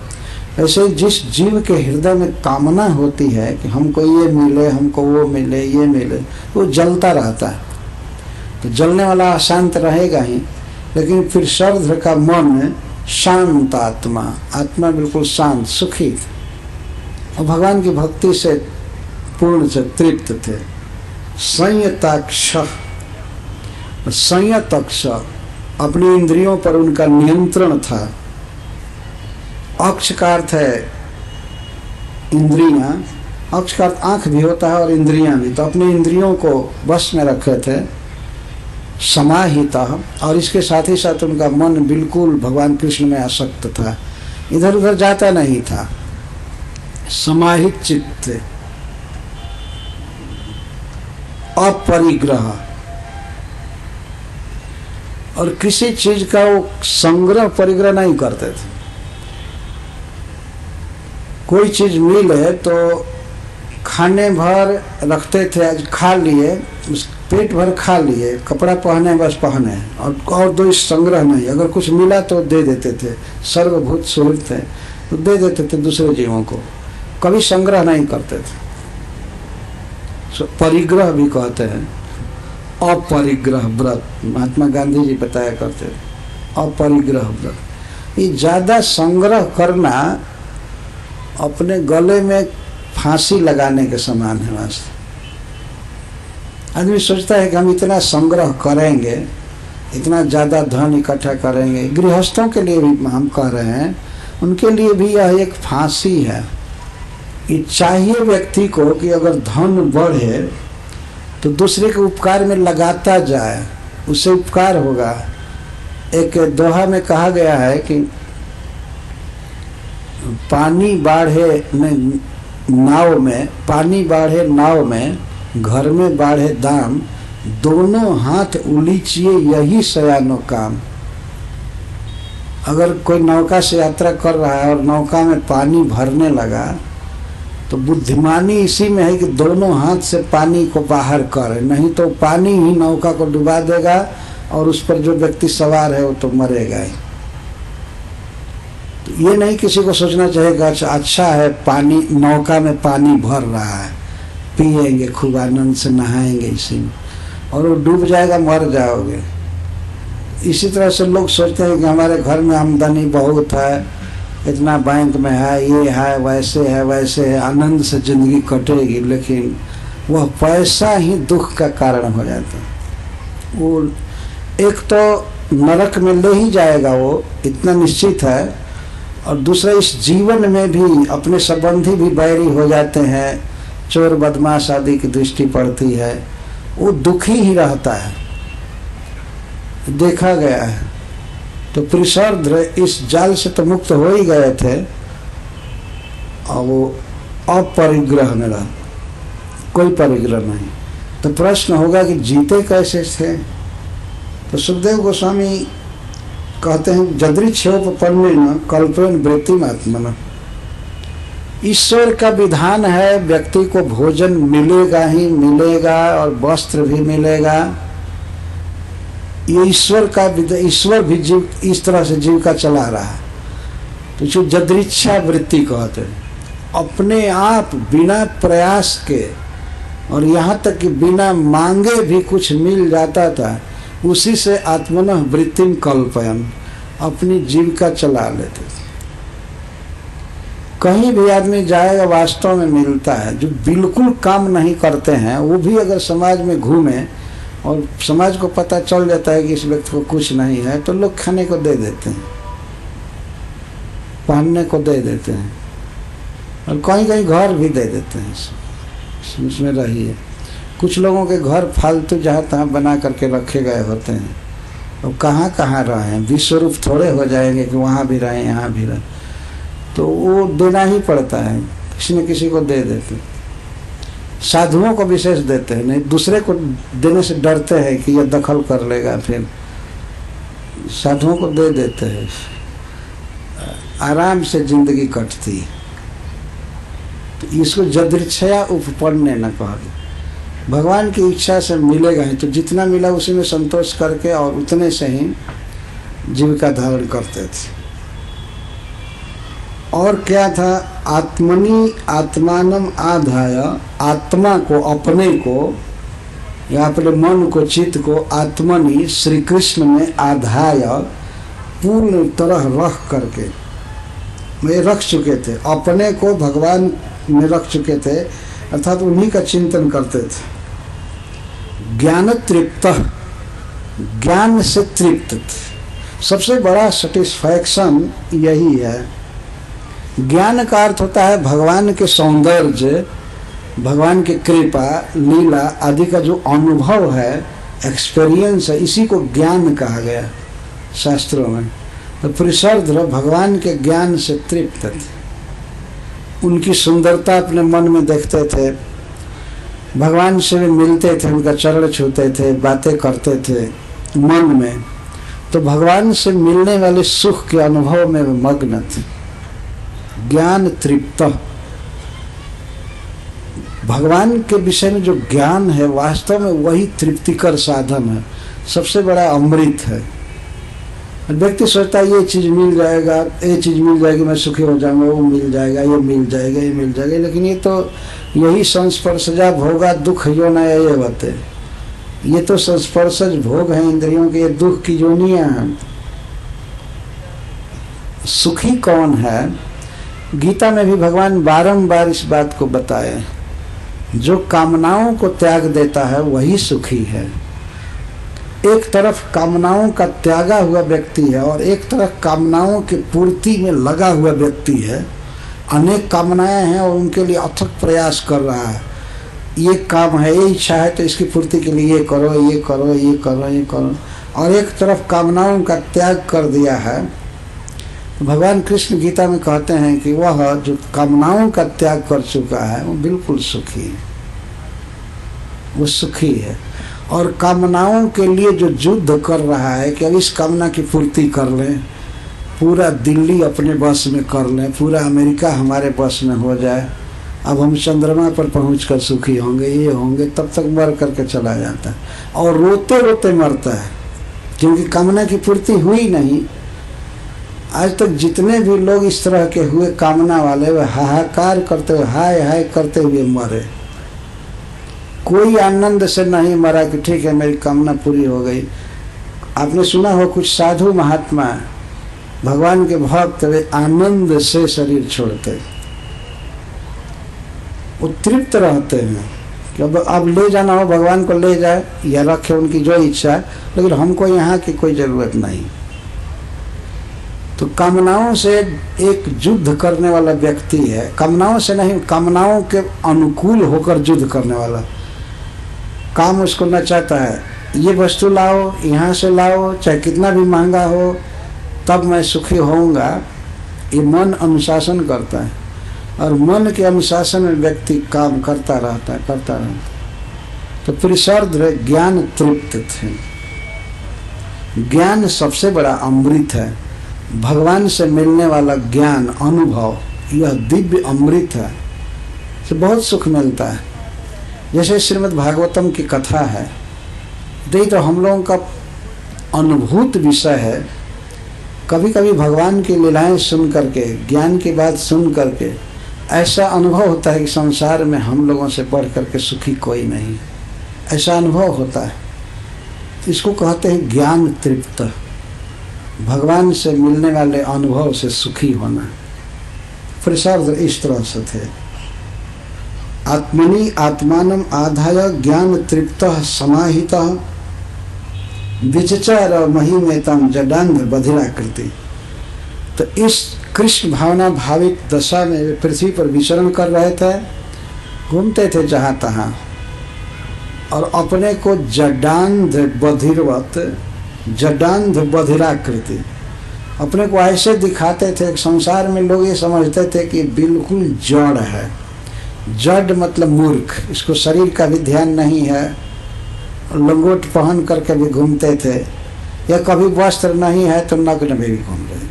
ऐसे जिस जीव के हृदय में कामना होती है कि हमको ये मिले, हमको वो मिले, ये मिले, वो जलता रहता है। तो जलने वाला अशांत रहेगा ही। लेकिन फिर श्रद्धा का मन शांत आत्मा, आत्मा बिल्कुल शांत सुखी और भगवान की भक्ति से पूर्ण से तृप्त थे। संयताक्ष, संयतक्ष, अपनी इंद्रियों पर उनका नियंत्रण था। अक्ष का अर्थ है इंद्रियां, अक्ष का अर्थ आंख भी होता है और इंद्रियां भी। तो अपने इंद्रियों को वश में रखे थे, समाहिता। और इसके साथ ही साथ उनका मन बिल्कुल भगवान कृष्ण में आसक्त था, इधर उधर जाता नहीं था, समाहित चित्त, अपरिग्रह। और किसी चीज का वो संग्रह परिग्रह नहीं करते थे। कोई चीज मिले तो खाने भर रखते थे, आज खा लिए, उस पेट भर खा लिए, कपड़ा पहने बस पहने, और दो संग्रह नहीं। अगर कुछ मिला तो दे देते थे, सर्वभूत सुहृद थे तो दे देते थे दूसरे जीवों को। कभी संग्रह नहीं करते थे। परिग्रह भी कहते हैं, अपरिग्रह व्रत महात्मा गांधी जी बताया करते थे, अपरिग्रह व्रत। ये ज़्यादा संग्रह करना अपने गले में फांसी लगाने के समान है। वास्तव आदमी सोचता है कि हम इतना संग्रह करेंगे, इतना ज़्यादा धन इकट्ठा करेंगे। गृहस्थों के लिए भी हम कह रहे हैं, उनके लिए भी यह एक फांसी है। ये चाहिए व्यक्ति को कि अगर धन बढ़े तो दूसरे के उपकार में लगाता जाए, उससे उपकार होगा। एक दोहा में कहा गया है कि पानी बाढ़े नाव में, पानी बाढ़े नाव में, घर में बाढ़े दाम, दोनों हाथ उलीचिए यही सयानो काम। अगर कोई नौका से यात्रा कर रहा है और नौका में पानी भरने लगा तो बुद्धिमानी इसी में है कि दोनों हाथ से पानी को बाहर करे, नहीं तो पानी ही नौका को डुबा देगा और उस पर जो व्यक्ति सवार है वो तो मरेगा ही। तो ये नहीं किसी को सोचना चाहिए अच्छा है पानी, नौका में पानी भर रहा है, पिएंगे खूब आनंद से, नहाएंगे इसी में, और वो डूब जाएगा, मर जाओगे। इसी तरह से लोग सोचते हैं कि हमारे घर में आमदनी बहुत है, इतना बैंक में है, ये है, वैसे है, वैसे है, आनंद से जिंदगी कटेगी, लेकिन वह पैसा ही दुख का कारण हो जाता है। वो एक तो नरक में ले ही जाएगा, वो इतना निश्चित है, और दूसरा इस जीवन में भी अपने संबंधी भी बैरी हो जाते हैं, चोर बदमाश आदि की दृष्टि पड़ती है, वो दुखी ही रहता है, देखा गया है। तो पृषर्ध्र इस जाल से तो मुक्त हो ही गए थे, और वो अपरिग्रह में रहा, कोई परिग्रह नहीं। तो प्रश्न होगा कि जीते कैसे थे? तो सुखदेव गोस्वामी कहते हैं जदृच्छोपपन्नेन कल्पेन वृत्तिमात्मना। ईश्वर का विधान है, व्यक्ति को भोजन मिलेगा ही मिलेगा और वस्त्र भी मिलेगा। ये ईश्वर का, ईश्वर भी जीव इस तरह से जीविका चला रहा है। तो जो जदृच्छा वृत्ति कहते हैं, अपने आप बिना प्रयास के, और यहाँ तक कि बिना मांगे भी कुछ मिल जाता था, उसी से आत्मनः वृत्तिम कल्पयन, अपनी जीविका चला लेते थे। कहीं भी आदमी जाएगा वास्तव में मिलता है। जो बिल्कुल काम नहीं करते हैं वो भी अगर समाज में घूमे और समाज को पता चल जाता है कि इस व्यक्ति को कुछ नहीं है, तो लोग खाने को दे देते हैं, पहनने को दे देते हैं, और कहीं कहीं घर भी दे देते हैं। इसमें रहिए, कुछ लोगों के घर फालतू जहाँ तहाँ बना करके रखे गए होते हैं, और कहाँ कहाँ रहें, विश्वरूप थोड़े हो जाएंगे कि वहाँ भी रहें यहाँ भी रहें। तो वो देना ही पड़ता है, किसी न किसी को दे देते हैं। साधुओं को विशेष देते हैं, नहीं दूसरे को देने से डरते हैं कि यह दखल कर लेगा, फिर साधुओं को दे देते हैं, आराम से जिंदगी कटती है। तो इसको जदृच्छया उपपन्ने न कहा। भगवान की इच्छा से मिलेगा ही, तो जितना मिला उसी में संतोष करके और उतने से ही जीविका धारण करते थे। और क्या था? आत्मनि आत्मानम आधाय, आत्मा को, अपने को या अपने मन को, चित्त को आत्मनि श्री कृष्ण में आधाय पूर्ण तरह रख करके वे रख चुके थे, अपने को भगवान में रख चुके थे, अर्थात उन्हीं का चिंतन करते थे। ज्ञान तृप्त, ज्ञान से तृप्त थे। सबसे बड़ा सेटिस्फैक्शन यही है। ज्ञान का अर्थ होता है भगवान के सौंदर्य, भगवान की कृपा, लीला आदि का जो अनुभव है, एक्सपीरियंस है, इसी को ज्ञान कहा गया शास्त्रों में। तो पृषर्ध्र भगवान के ज्ञान से तृप्त थे, उनकी सुंदरता अपने मन में देखते थे, भगवान से भी मिलते थे, उनका चरण छूते थे, बातें करते थे मन में। तो भगवान से मिलने वाले सुख के अनुभव में वे मग्न थे। ज्ञान तृप्त, भगवान के विषय में जो ज्ञान है वास्तव में वही तृप्तिकर साधन है, सबसे बड़ा अमृत है। व्यक्ति सोचता है ये चीज़ मिल जाएगा, ये चीज़ मिल जाएगी, मैं सुखी हो जाऊंगा, वो मिल जाएगा, ये मिल जाएगा, ये मिल जाएगा, लेकिन ये तो यही संस्पर्शजा भोगा दुख योना ये होते, ये तो संस्पर्शज भोग हैं इंद्रियों के, ये दुख की योनियां हैं। सुखी कौन है? गीता में भी भगवान बारंबार इस बात को बताए, जो कामनाओं को त्याग देता है वही सुखी है। एक तरफ कामनाओं का त्यागा हुआ व्यक्ति है और एक तरफ कामनाओं की पूर्ति में लगा हुआ व्यक्ति है। अनेक कामनाएं हैं और उनके लिए अथक प्रयास कर रहा है, ये काम है, ये इच्छा है तो इसकी पूर्ति के लिए ये करो, ये करो, ये करो, ये करो। और एक तरफ कामनाओं का त्याग कर दिया है। भगवान कृष्ण गीता में कहते हैं कि वह जो कामनाओं का त्याग कर चुका है वो बिल्कुल सुखी है, वो सुखी है। और कामनाओं के लिए जो युद्ध कर रहा है कि अब इस कामना की पूर्ति कर लें, पूरा दिल्ली अपने बस में कर लें, पूरा अमेरिका हमारे बस में हो जाए, अब हम चंद्रमा पर पहुंचकर सुखी होंगे, ये होंगे, तब तक मर करके चला जाता है और रोते रोते मरता है, क्योंकि कामना की पूर्ति हुई नहीं। आज तक जितने भी लोग इस तरह के हुए कामना वाले, वे हाहाकार करते हुए, हाय हाय करते हुए मरे। कोई आनंद से नहीं मरा कि ठीक है मेरी कामना पूरी हो गई। आपने सुना हो कुछ साधु महात्मा भगवान के भक्त वे आनंद से शरीर छोड़ते, वो तृप्त रहते हैं कि अब ले जाना हो भगवान को ले जाए या रखे, उनकी जो इच्छा है, लेकिन हमको यहाँ की कोई जरूरत नहीं। तो कामनाओं से एक युद्ध करने वाला व्यक्ति है, कामनाओं से नहीं, कामनाओं के अनुकूल होकर युद्ध करने वाला। काम उसको न चाहता है ये वस्तु लाओ, यहाँ से लाओ, चाहे कितना भी महंगा हो, तब मैं सुखी होऊंगा। ये मन अनुशासन करता है और मन के अनुशासन में व्यक्ति काम करता रहता है। तो पुरुषार्थ ज्ञान तृप्त थे। ज्ञान सबसे बड़ा अमृत है, भगवान से मिलने वाला ज्ञान अनुभव, यह दिव्य अमृत है, से बहुत सुख मिलता है। जैसे श्रीमद् भागवतम की कथा है, यही तो हम लोगों का अनुभूत विषय है। कभी कभी भगवान की लीलाएं सुन करके, ज्ञान की बात सुन करके ऐसा अनुभव होता है कि संसार में हम लोगों से बढ़ करके सुखी कोई नहीं, ऐसा अनुभव होता है। इसको कहते हैं ज्ञान तृप्त, भगवान से मिलने वाले अनुभव से सुखी होना। पुरुषार्थ इस तरह से थे। आत्मनि आत्मानम आधाय ज्ञान तृप्त समाहित विचचार महिमेतम जडांध बधिराकृति। तो इस कृष्ण भावना भावित दशा में वे पृथ्वी पर विचरण कर रहे थे, घूमते थे जहाँ तहाँ, और अपने को जडांध बधिरवत, जडांध बधिराकृति, अपने को ऐसे दिखाते थे। संसार में लोग ये समझते थे कि बिल्कुल जड़ है। जड़ मतलब मूर्ख, इसको शरीर का भी ध्यान नहीं है, लंगोट पहन करके भी घूमते थे, या कभी वस्त्र नहीं है तो नग्न में भी घूम रहे।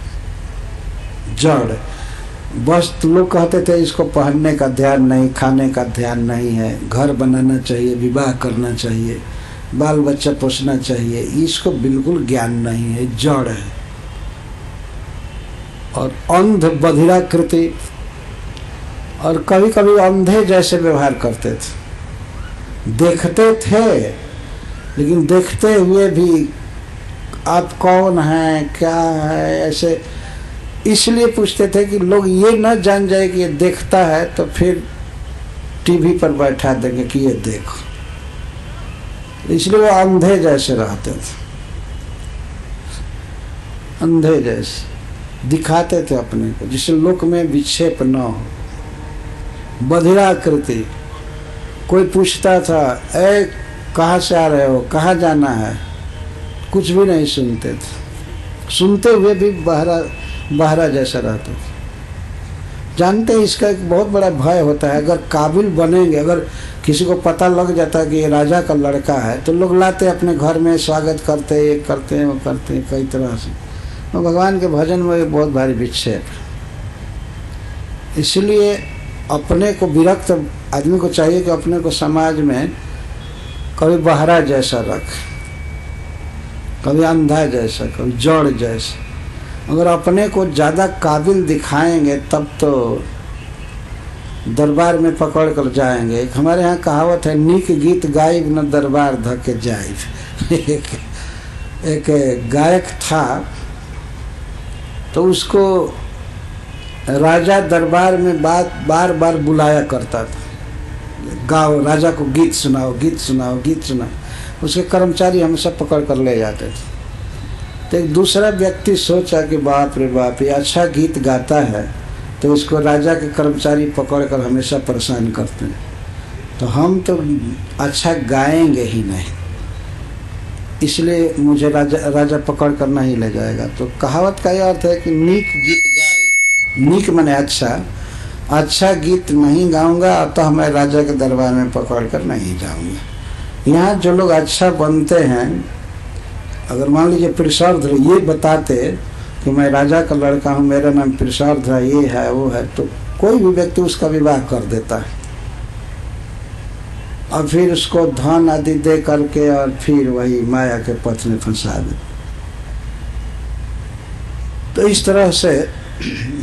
जड़ वस्त्र लोग कहते थे इसको पहनने का ध्यान नहीं, खाने का ध्यान नहीं है, घर बनाना चाहिए, विवाह करना चाहिए, बाल बच्चा पोसना चाहिए, इसको बिल्कुल ज्ञान नहीं है, जड़ है। और अंध बधिराकृति, और कभी कभी अंधे जैसे व्यवहार करते थे। देखते थे लेकिन देखते हुए भी आप कौन हैं, क्या है, ऐसे इसलिए पूछते थे कि लोग ये न जान जाए कि ये देखता है, तो फिर टीवी पर बैठा देंगे कि ये देखो। इसलिए वो अंधे जैसे रहते थे, अंधे जैसे दिखाते थे अपने को, जिससे लोक में विक्षेप न हो। बधिराकृति, कोई पूछता था ए कहाँ से आ रहे हो, कहाँ जाना है, कुछ भी नहीं सुनते थे, सुनते हुए भी बहरा जैसा रहते थे। जानते हैं इसका एक बहुत बड़ा भय होता है। अगर काबिल बनेंगे, अगर किसी को पता लग जाता है कि ये राजा का लड़का है, तो लोग लाते अपने घर में, स्वागत करते हैं, ये करते हैं, वो करते हैं, कई तरह से। तो भगवान के भजन में बहुत भारी विक्षेप। इसलिए अपने को विरक्त आदमी को चाहिए कि अपने को समाज में कभी बहरा जैसा रख, कभी अंधा जैसा, कभी जड़ जैसा। अगर अपने को ज़्यादा काबिल दिखाएंगे तब तो दरबार में पकड़ कर जाएंगे। हमारे यहाँ कहावत है, नीक गीत गायब न दरबार धके जायब। एक गायक था, तो उसको राजा दरबार में बार बार बुलाया करता था, गाओ, राजा को गीत सुनाओ, गीत सुनाओ, गीत सुनाओ। उसके कर्मचारी हमेशा पकड़ कर ले जाते थे। तो एक दूसरा व्यक्ति सोचा कि बाप रे बाप, ये अच्छा गीत गाता है, तो इसको राजा के कर्मचारी पकड़ कर हमेशा परेशान करते हैं, तो हम तो अच्छा गाएंगे ही नहीं, इसलिए मुझे राजा पकड़ कर नहीं ले जाएगा। तो कहावत का यह अर्थ है कि नीक गीत गाए, नीक माने अच्छा गीत नहीं गाऊंगा, अतः मैं राजा के दरबार में पकड़ कर नहीं जाऊंगा। यहाँ जो लोग अच्छा बनते हैं, अगर मान लीजिए प्रिसर्ध ये बताते कि मैं राजा का लड़का हूँ, मेरा नाम प्रिसर्ध है, ये है वो है, तो कोई भी व्यक्ति उसका विवाह कर देता है और फिर उसको धन आदि दे करके और फिर वही माया के पथ में फंसा दे। तो इस तरह से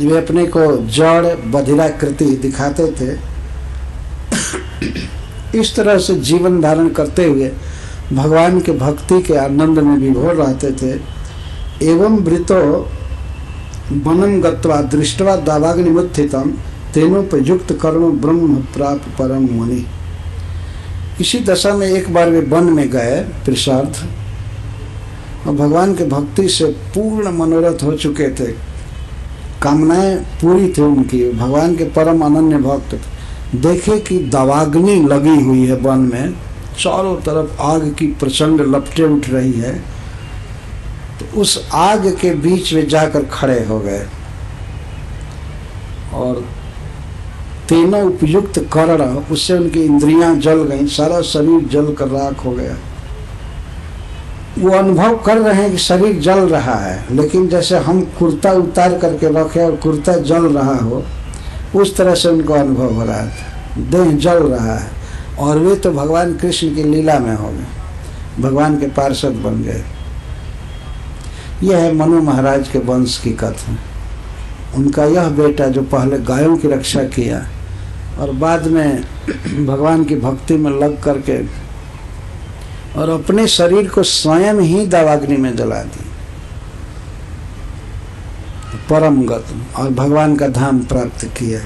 वे अपने को जड़ बधिराकृति दिखाते थे। इस तरह से जीवन धारण करते हुए भगवान के भक्ति के आनंद में विभोर रहते थे। एवं वृतो वनं गत्वा दृष्ट्वा दावाग्निमुत्थितं तेनोपयुक्त कर्म ब्रह्म प्राप्त परम मुनि। इसी दशा में एक बार वे वन में गए प्रिसर्ध, और भगवान के भक्ति से पूर्ण मनोरथ हो चुके थे, कामनाएं पूरी थी उनकी, भगवान के परम अनन्य भक्त थे। देखे कि दावाग्नि लगी हुई है वन में, चारों तरफ आग की प्रचंड लपटें उठ रही है, तो उस आग के बीच में जाकर खड़े हो गए और तीनों उपयुक्त कर्ण, उससे उनकी इंद्रियां जल गईं, सारा शरीर जल कर राख हो गया। वो अनुभव कर रहे हैं कि शरीर जल रहा है, लेकिन जैसे हम कुर्ता उतार करके रखे और कुर्ता जल रहा हो, उस तरह से उनको अनुभव हो रहा था, देह जल रहा है। और वे तो भगवान कृष्ण की लीला में हो गए, भगवान के पार्षद बन गए। यह है मनु महाराज के वंश की कथा। उनका यह बेटा जो पहले गायों की रक्षा किया और बाद में भगवान की भक्ति में लग करके और अपने शरीर को स्वयं ही दावाग्नि में जला दी, परम गत और भगवान का धाम प्राप्त किया।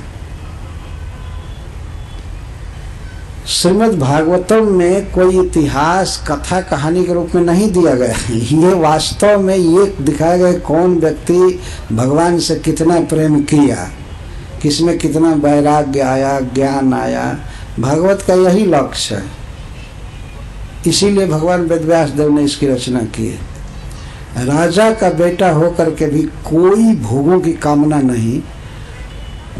श्रीमद् भागवतम में कोई इतिहास कथा कहानी के रूप में नहीं दिया गया है। ये वास्तव में ये दिखाया गया कौन व्यक्ति भगवान से कितना प्रेम किया, किसमें कितना वैराग्य आया, ज्ञान आया। भागवत का यही लक्ष्य है, इसीलिए भगवान वेदव्यास देव ने इसकी रचना की है। राजा का बेटा होकर के भी कोई भोगों की कामना नहीं।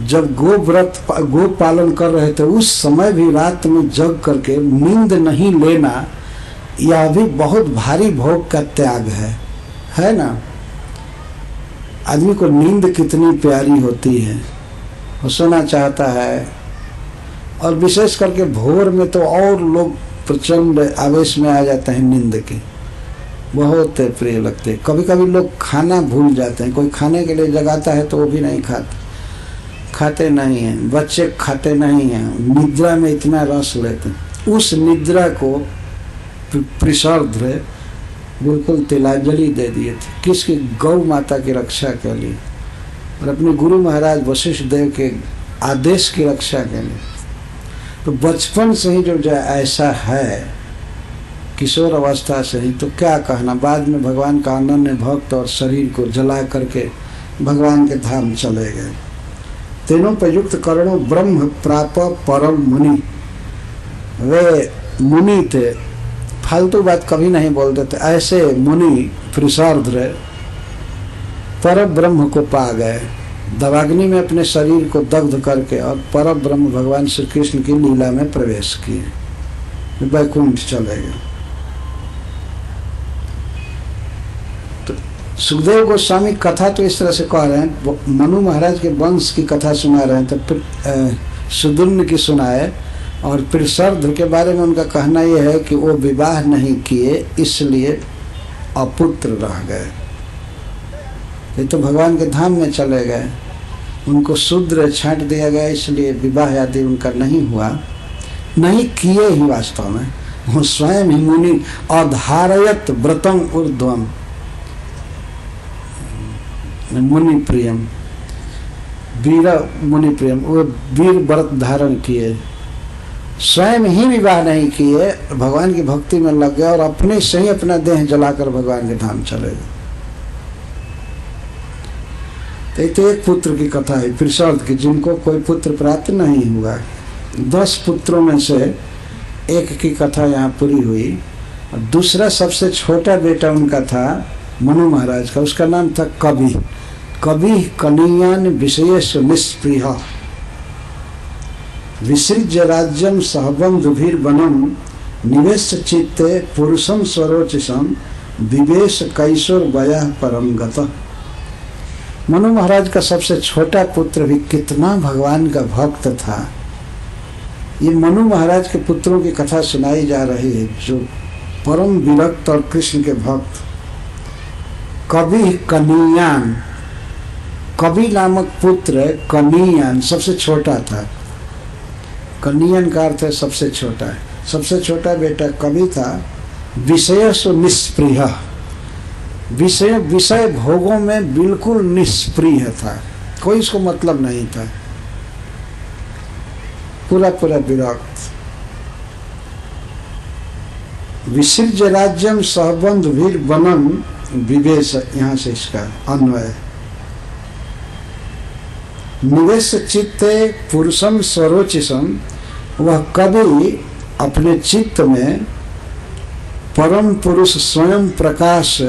जब गो पालन कर रहे थे उस समय भी रात में जग करके नींद नहीं लेना, यह भी बहुत भारी भोग का त्याग है ना। आदमी को नींद कितनी प्यारी होती है, वो सोना चाहता है, और विशेष करके भोर में तो और लोग प्रचंड आवेश में आ जाते हैं नींद के, बहुत प्रिय लगते। कभी कभी लोग खाना भूल जाते हैं, कोई खाने के लिए जगाता है तो वो भी नहीं खाते नहीं हैं, बच्चे खाते नहीं हैं, निद्रा में इतना रस लेते हैं। उस निद्रा को प्रिसर्ध बिल्कुल तिलांजलि दे दिए थे, किसकी? गौ माता की रक्षा के लिए और अपने गुरु महाराज वशिष्ठ देव के आदेश की रक्षा के लिए। तो बचपन से ही जो ऐसा है, किशोर अवस्था से ही, तो क्या कहना। बाद में भगवान का अनन्य भक्त और शरीर को जला करके भगवान के धाम चले गए। तीनों प्रयुक्त करणों ब्रह्म प्राप परम मुनि। वे मुनि थे, फालतू बात कभी नहीं बोलते थे। ऐसे मुनि प्रिसर्ध पर ब्रह्म को पा गए, दवाग्नि में अपने शरीर को दग्ध करके, और पर ब्रह्म भगवान श्री कृष्ण की लीला में प्रवेश किए, वैकुंठ चले गए। तो सुखदेव गोस्वामी कथा तो इस तरह से कह रहे हैं, मनु महाराज के वंश की कथा सुना रहे हैं, तो सुदुम्न की सुनाए। और प्रिसर्ध के बारे में उनका कहना यह है कि वो विवाह नहीं किए, इसलिए अपुत्र रह गए। ये तो भगवान के धाम में चले गए, उनको शूद्र छांट दिया गया, इसलिए विवाह आदि उनका नहीं हुआ, नहीं किए ही वास्तव में। वो स्वयं ही मुनि अधारयत व्रतम ऊर्ध्वम मुनि प्रियम, वीर मुनि प्रियम, वो वीर व्रत धारण किए, स्वयं ही विवाह नहीं किए, भगवान की भक्ति में लग गए और अपने से ही अपना देह जलाकर भगवान के धाम चले गए। तो एक पुत्र की कथा है पृषद की, जिनको कोई पुत्र प्राप्त नहीं हुआ। 10 पुत्रों में से एक की कथा यहाँ पूरी हुई। दूसरा सबसे छोटा बेटा उनका था मनु महाराज का, उसका नाम था कवि। कवि कनीयान विषयेषु निष्प्रिय विसृज्य राज्यम सहबंधुभिर्वनम निवेश चित्ते पुरुषम स्वरोचिषम विवेश कैशोर वयः परम गतः। मनु महाराज का सबसे छोटा पुत्र भी कितना भगवान का भक्त था। ये मनु महाराज के पुत्रों की कथा सुनाई जा रही है, जो परम विरक्त और कृष्ण के भक्त। कवि कनीयान, कवि नामक पुत्र कनीयान सबसे छोटा था। कनीयान का अर्थ है सबसे छोटा है। सबसे छोटा बेटा कवि था। विषयसु निष्प्रिय, विषय भोगों में बिल्कुल निष्प्रिय था, कोई इसको मतलब नहीं था, पूरा विरक्त। विसृज्य राज्यम सहबंधुभिर्वनम विवेश, यहाँ से इसका अन्वय। निवेश चित्ते पुरुषम स्वरोचिषम, वह कवि अपने चित्त में परम पुरुष स्वयं प्रकाश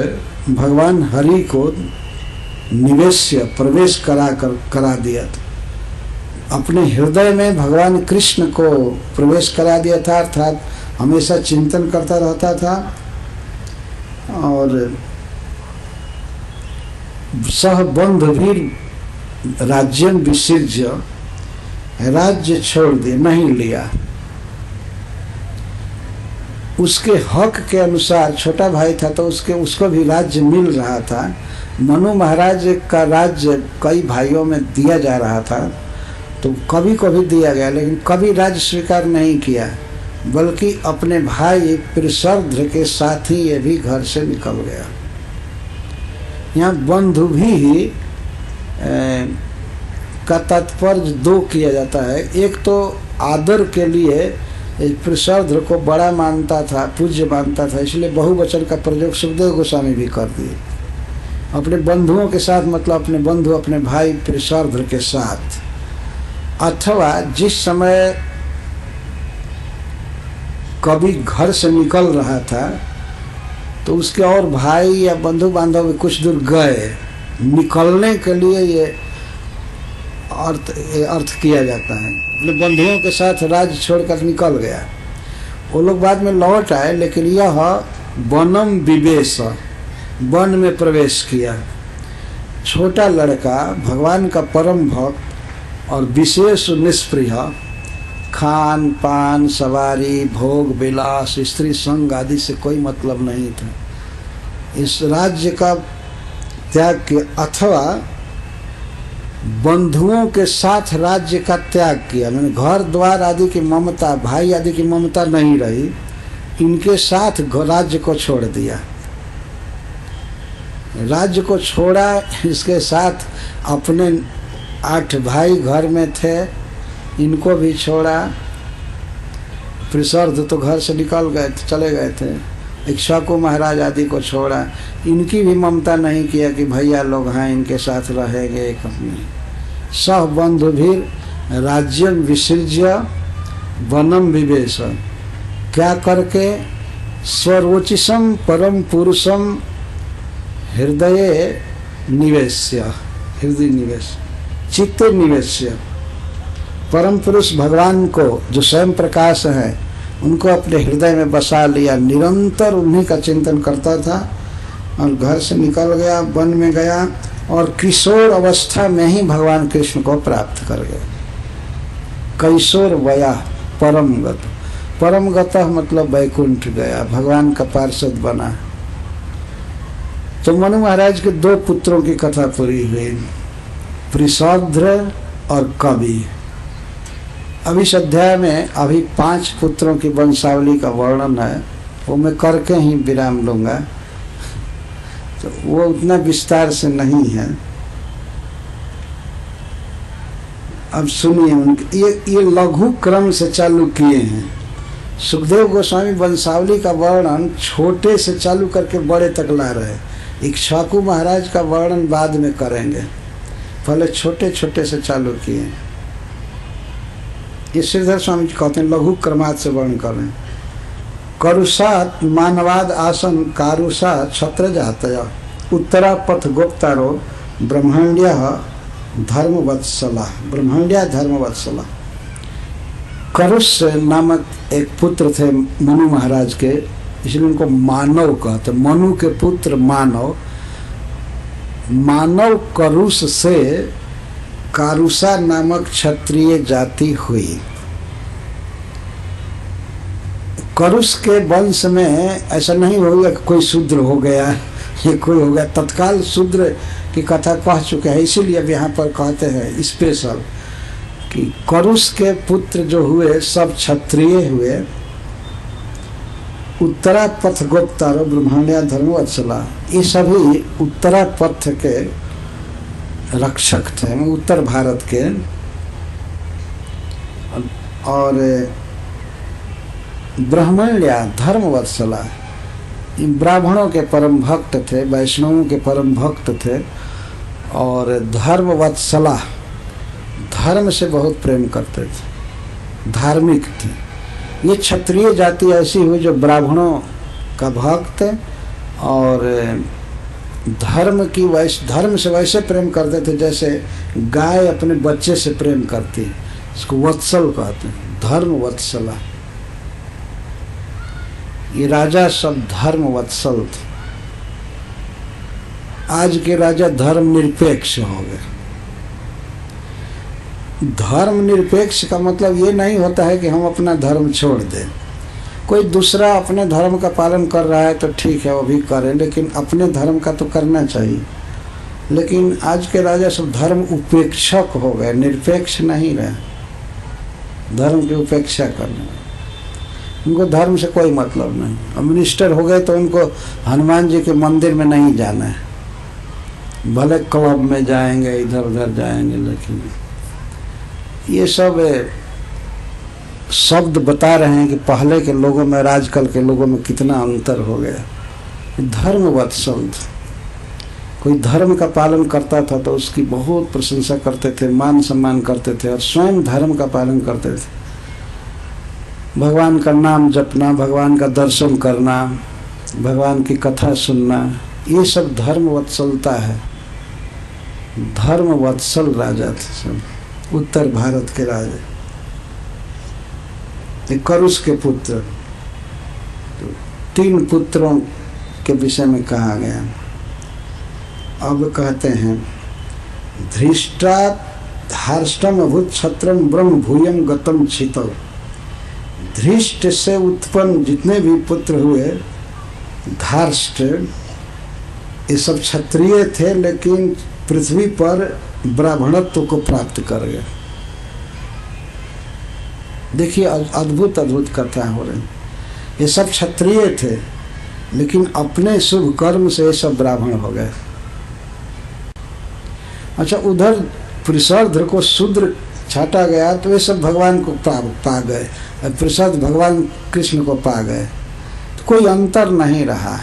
भगवान हरि को निवेश्य प्रवेश करा दिया था। अपने हृदय में भगवान कृष्ण को प्रवेश करा दिया था, अर्थात हमेशा चिंतन करता रहता था। और सहबंधुभिर राज्यम विसृज्य, राज्य छोड़ दिया, नहीं लिया। उसके हक के अनुसार, छोटा भाई था तो उसको भी राज्य मिल रहा था। मनु महाराज का राज्य कई भाइयों में दिया जा रहा था, तो कवि को भी दिया गया, लेकिन कवि राज्य स्वीकार नहीं किया, बल्कि अपने भाई पृषद के साथ ही ये भी घर से निकल गया। यहाँ बंधु भी का तात्पर्य 2 किया जाता है। एक तो आदर के लिए पृषद को बड़ा मानता था, पूज्य मानता था, इसलिए बहुवचन का प्रयोग सुखदेव गोस्वामी भी कर दिए। अपने बंधुओं के साथ मतलब अपने बंधु अपने भाई पृषद के साथ। अथवा जिस समय कवि घर से निकल रहा था तो उसके और भाई या बंधु बांधव कुछ दूर गए, निकलने के लिए ये अर्थ किया जाता है। अपने बंधुओं के साथ राज्य छोड़कर निकल गया। वो लोग बाद में लौट आए, लेकिन यह वनम विवेश, वन में प्रवेश किया। छोटा लड़का भगवान का परम भक्त और विशेष निष्प्रिय, खान पान सवारी भोग विलास स्त्री संग आदि से कोई मतलब नहीं था। इस राज्य का त्याग किया, अथवा बंधुओं के साथ राज्य का त्याग किया। मैंने घर द्वार आदि की ममता, भाई आदि की ममता नहीं रही, इनके साथ राज्य को छोड़ दिया। राज्य को छोड़ा, इसके साथ अपने 8 भाई घर में थे, इनको भी छोड़ा। पृषद तो घर से निकल गए थे, चले गए थे। इक्ष्वाकु महाराज आदि को छोड़ा, इनकी भी ममता नहीं किया कि भैया लोग हैं इनके साथ रहेंगे। अपने सह बंधुभिर राज्यम विसृज्य वनम विवेश, क्या करके स्वरोचिषम परम पुरुषम हृदय निवेश्य, हृदय निवेश चित्ते निवेश्य, परम पुरुष भगवान को जो स्वयं प्रकाश है उनको अपने हृदय में बसा लिया। निरंतर उन्हीं का चिंतन करता था और घर से निकल गया, वन में गया और किशोर अवस्था में ही भगवान कृष्ण को प्राप्त कर गया। कैशोर वया परमगत, परमगत मतलब वैकुंठ गया, भगवान का पार्षद बना। तो मनु महाराज के 2 पुत्रों की कथा पूरी हुई, पृषोध्र और कवि। अब इस अध्याय में अभी 5 पुत्रों की वंशावली का वर्णन है, वो मैं करके ही विराम लूंगा, तो वो उतना विस्तार से नहीं है। अब सुनिए उनके ये लघु क्रम से चालू किए हैं। सुखदेव गोस्वामी वंशावली का वर्णन छोटे से चालू करके बड़े तक ला रहे। इक्ष्वाकु महाराज का वर्णन बाद में करेंगे, पहले छोटे छोटे से चालू किए। ये श्रीधर स्वामी जी कहते हैं लघु क्रमात् से वर्णन करें। करुषात मानवाद आसन कारुषा छत्र जातया उत्तरा पथ गोप्तारो ब्रह्मण्य धर्मवत्सला। ब्रह्मण्य धर्मवत्सला। करुष नामक एक पुत्र थे मनु महाराज के, इसलिए उनको मानव कहते। मनु के पुत्र मानव। मानव करुष से कारुषा नामक क्षत्रिय जाति हुई। करुष के वंश में ऐसा नहीं होगा कि कोई शूद्र हो गया, ये कोई हो गया, तत्काल शूद्र की कथा कह चुके हैं, इसीलिए अब यहाँ पर कहते हैं स्पेशल कि करुष के पुत्र जो हुए सब क्षत्रिय हुए। उत्तरा पथ गोप्तारो ब्रह्मण्य धर्मवत्सला, ये सभी उत्तरा पथ के रक्षक थे, उत्तर भारत के। और ब्राह्मण्य धर्मवत्सला, ब्राह्मणों के परम भक्त थे, वैष्णवों के परम भक्त थे। और धर्मवत्सला, धर्म से बहुत प्रेम करते थे, धार्मिक थे। ये क्षत्रिय जाति ऐसी हुई जो ब्राह्मणों का भक्त और धर्म से वैसे प्रेम करते थे जैसे गाय अपने बच्चे से प्रेम करती है, इसको वत्सल कहते हैं, धर्म वत्सला। ये राजा सब धर्म वत्सल थे। आज के राजा धर्म निरपेक्ष हो गए। धर्म निरपेक्ष का मतलब ये नहीं होता है कि हम अपना धर्म छोड़ दें। कोई दूसरा अपने धर्म का पालन कर रहा है तो ठीक है, वो भी करें, लेकिन अपने धर्म का तो करना चाहिए। लेकिन आज के राजा सब धर्म उपेक्षक हो गए, निरपेक्ष नहीं रहे, धर्म की उपेक्षा करने। उनको धर्म से कोई मतलब नहीं। अब मिनिस्टर हो गए तो उनको हनुमान जी के मंदिर में नहीं जाना है, भले क्लब में जाएंगे, इधर उधर जाएंगे, लेकिन ये सब शब्द बता रहे हैं कि पहले के लोगों में और आजकल के लोगों में कितना अंतर हो गया। धर्मवत्सल, कोई धर्म का पालन करता था तो उसकी बहुत प्रशंसा करते थे, मान सम्मान करते थे और स्वयं धर्म का पालन करते थे। भगवान का नाम जपना, भगवान का दर्शन करना, भगवान की कथा सुनना, ये सब धर्मवत्सलता है। धर्मवत्सल राजा थे सब, उत्तर भारत के राजा। करुष के पुत्र, तो 3 पुत्रों के विषय में कहा गया। अब कहते हैं धृष्टा धार्ष्टम अभूत छत्रम ब्रह्म भूयम गतम छितौ। धृष्ट से उत्पन्न जितने भी पुत्र हुए, धार्ष्ट, ये सब क्षत्रिय थे लेकिन पृथ्वी पर ब्राह्मणत्व को प्राप्त कर गए। देखिए अद्भुत अद्भुत कथा हो रही। ये सब क्षत्रिय थे लेकिन अपने शुभ कर्म से ये सब ब्राह्मण हो गए। अच्छा, उधर पृषोध्र को शूद्र छाटा गया तो ये सब भगवान को पा गए, पृषोध्र भगवान कृष्ण को पा गए, तो कोई अंतर नहीं रहा।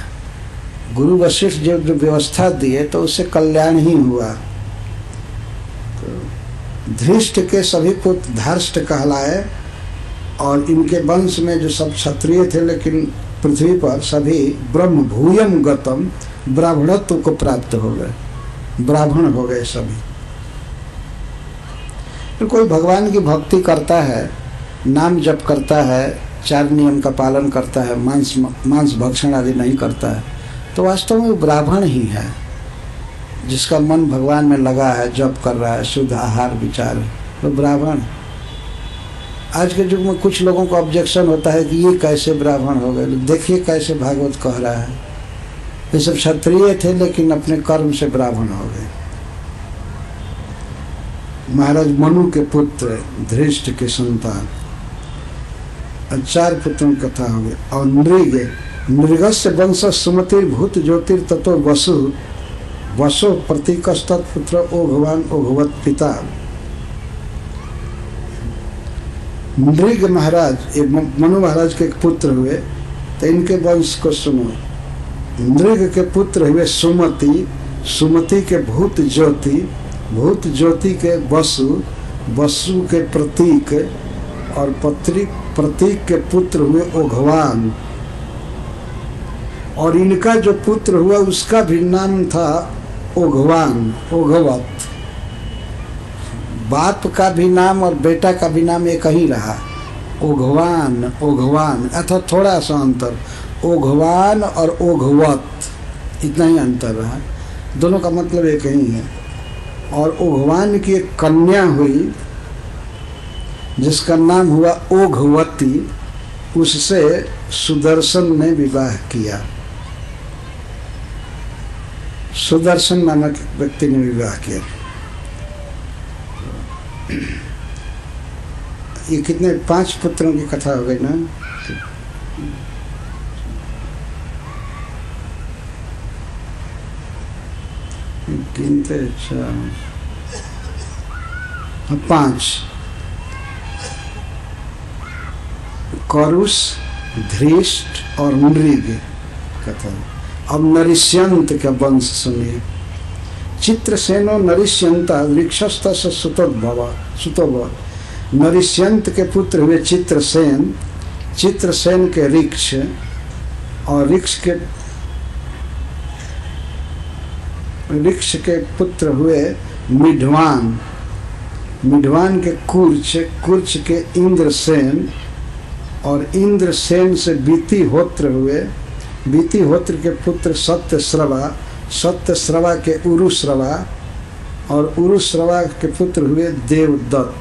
गुरु वशिष्ठ जो व्यवस्था दिए तो उससे कल्याण ही हुआ। धृष्ट के सभी पुत्र धार्ष्ट कहलाए और इनके वंश में जो सब क्षत्रिय थे लेकिन पृथ्वी पर सभी ब्रह्म भूयम गतम, ब्राह्मणत्व को प्राप्त हो गए, ब्राह्मण हो गए सभी। तो कोई भगवान की भक्ति करता है, नाम जप करता है, 4 नियम का पालन करता है, मांस भक्षण आदि नहीं करता है, तो वास्तव में वो ब्राह्मण ही है। जिसका मन भगवान में लगा है, जप कर रहा है, शुद्ध आहार विचार है, तो ब्राह्मण। आज के युग में कुछ लोगों को ऑब्जेक्शन होता है कि ये कैसे ब्राह्मण हो गए। देखिए कैसे भागवत कह रहा है, ये सब क्षत्रिय थे लेकिन अपने कर्म से ब्राह्मण हो गए। महाराज मनु के पुत्र धृष्ट के संतान, 4 पुत्रों की कथा हो गई। और नृगस्य वंश सुमतिर भूत ज्योतिर ततो वसु वसो प्रतीकस्तत्पुत्र ओघवान ओघवत पिता। नृग महाराज, ये मनु महाराज के पुत्र हुए, तो इनके वंश को सुनो। नृग के पुत्र हुए सुमति, सुमति के भूत ज्योति, भूत ज्योति के वसु, वसु के प्रतीक, और प्रतीक के पुत्र हुए ओघवान। और इनका जो पुत्र हुआ उसका भी नाम था ओघवान, ओघवत। बाप का भी नाम और बेटा का भी नाम एक ही रहा, ओघवान, ओघवान, अथवा थोड़ा सा अंतर, ओघवान और ओघवत, इतना ही अंतर रहा, दोनों का मतलब एक ही है। और ओघवान की एक कन्या हुई जिसका नाम हुआ ओघवती, उससे सुदर्शन ने विवाह किया। सुदर्शन नामक व्यक्ति ने विवाह किया। ये कितने 5 पुत्रों की कथा हो गई ना। गिनते 5 करुष, धृष्ट और नृग कथा। अब नरिष्यंत का वंश सुनिए। चित्रसेनो नरिष्यंता वृक्षस्थ सुतोभव। नरिष्यंत के पुत्र हुए चित्रसेन, चित्रसेन के ऋक्ष, और ऋक्ष के पुत्र हुए मिढवान, मिढवान के कुर्च, कुर्च के इंद्रसेन, और इंद्रसेन से बीतिहोत्र हुए, बीतिहोत्र के पुत्र सत्यश्रवा, सत्यश्रवा के उरुश्रवा, और उरुश्रवा के पुत्र हुए देवदत्त।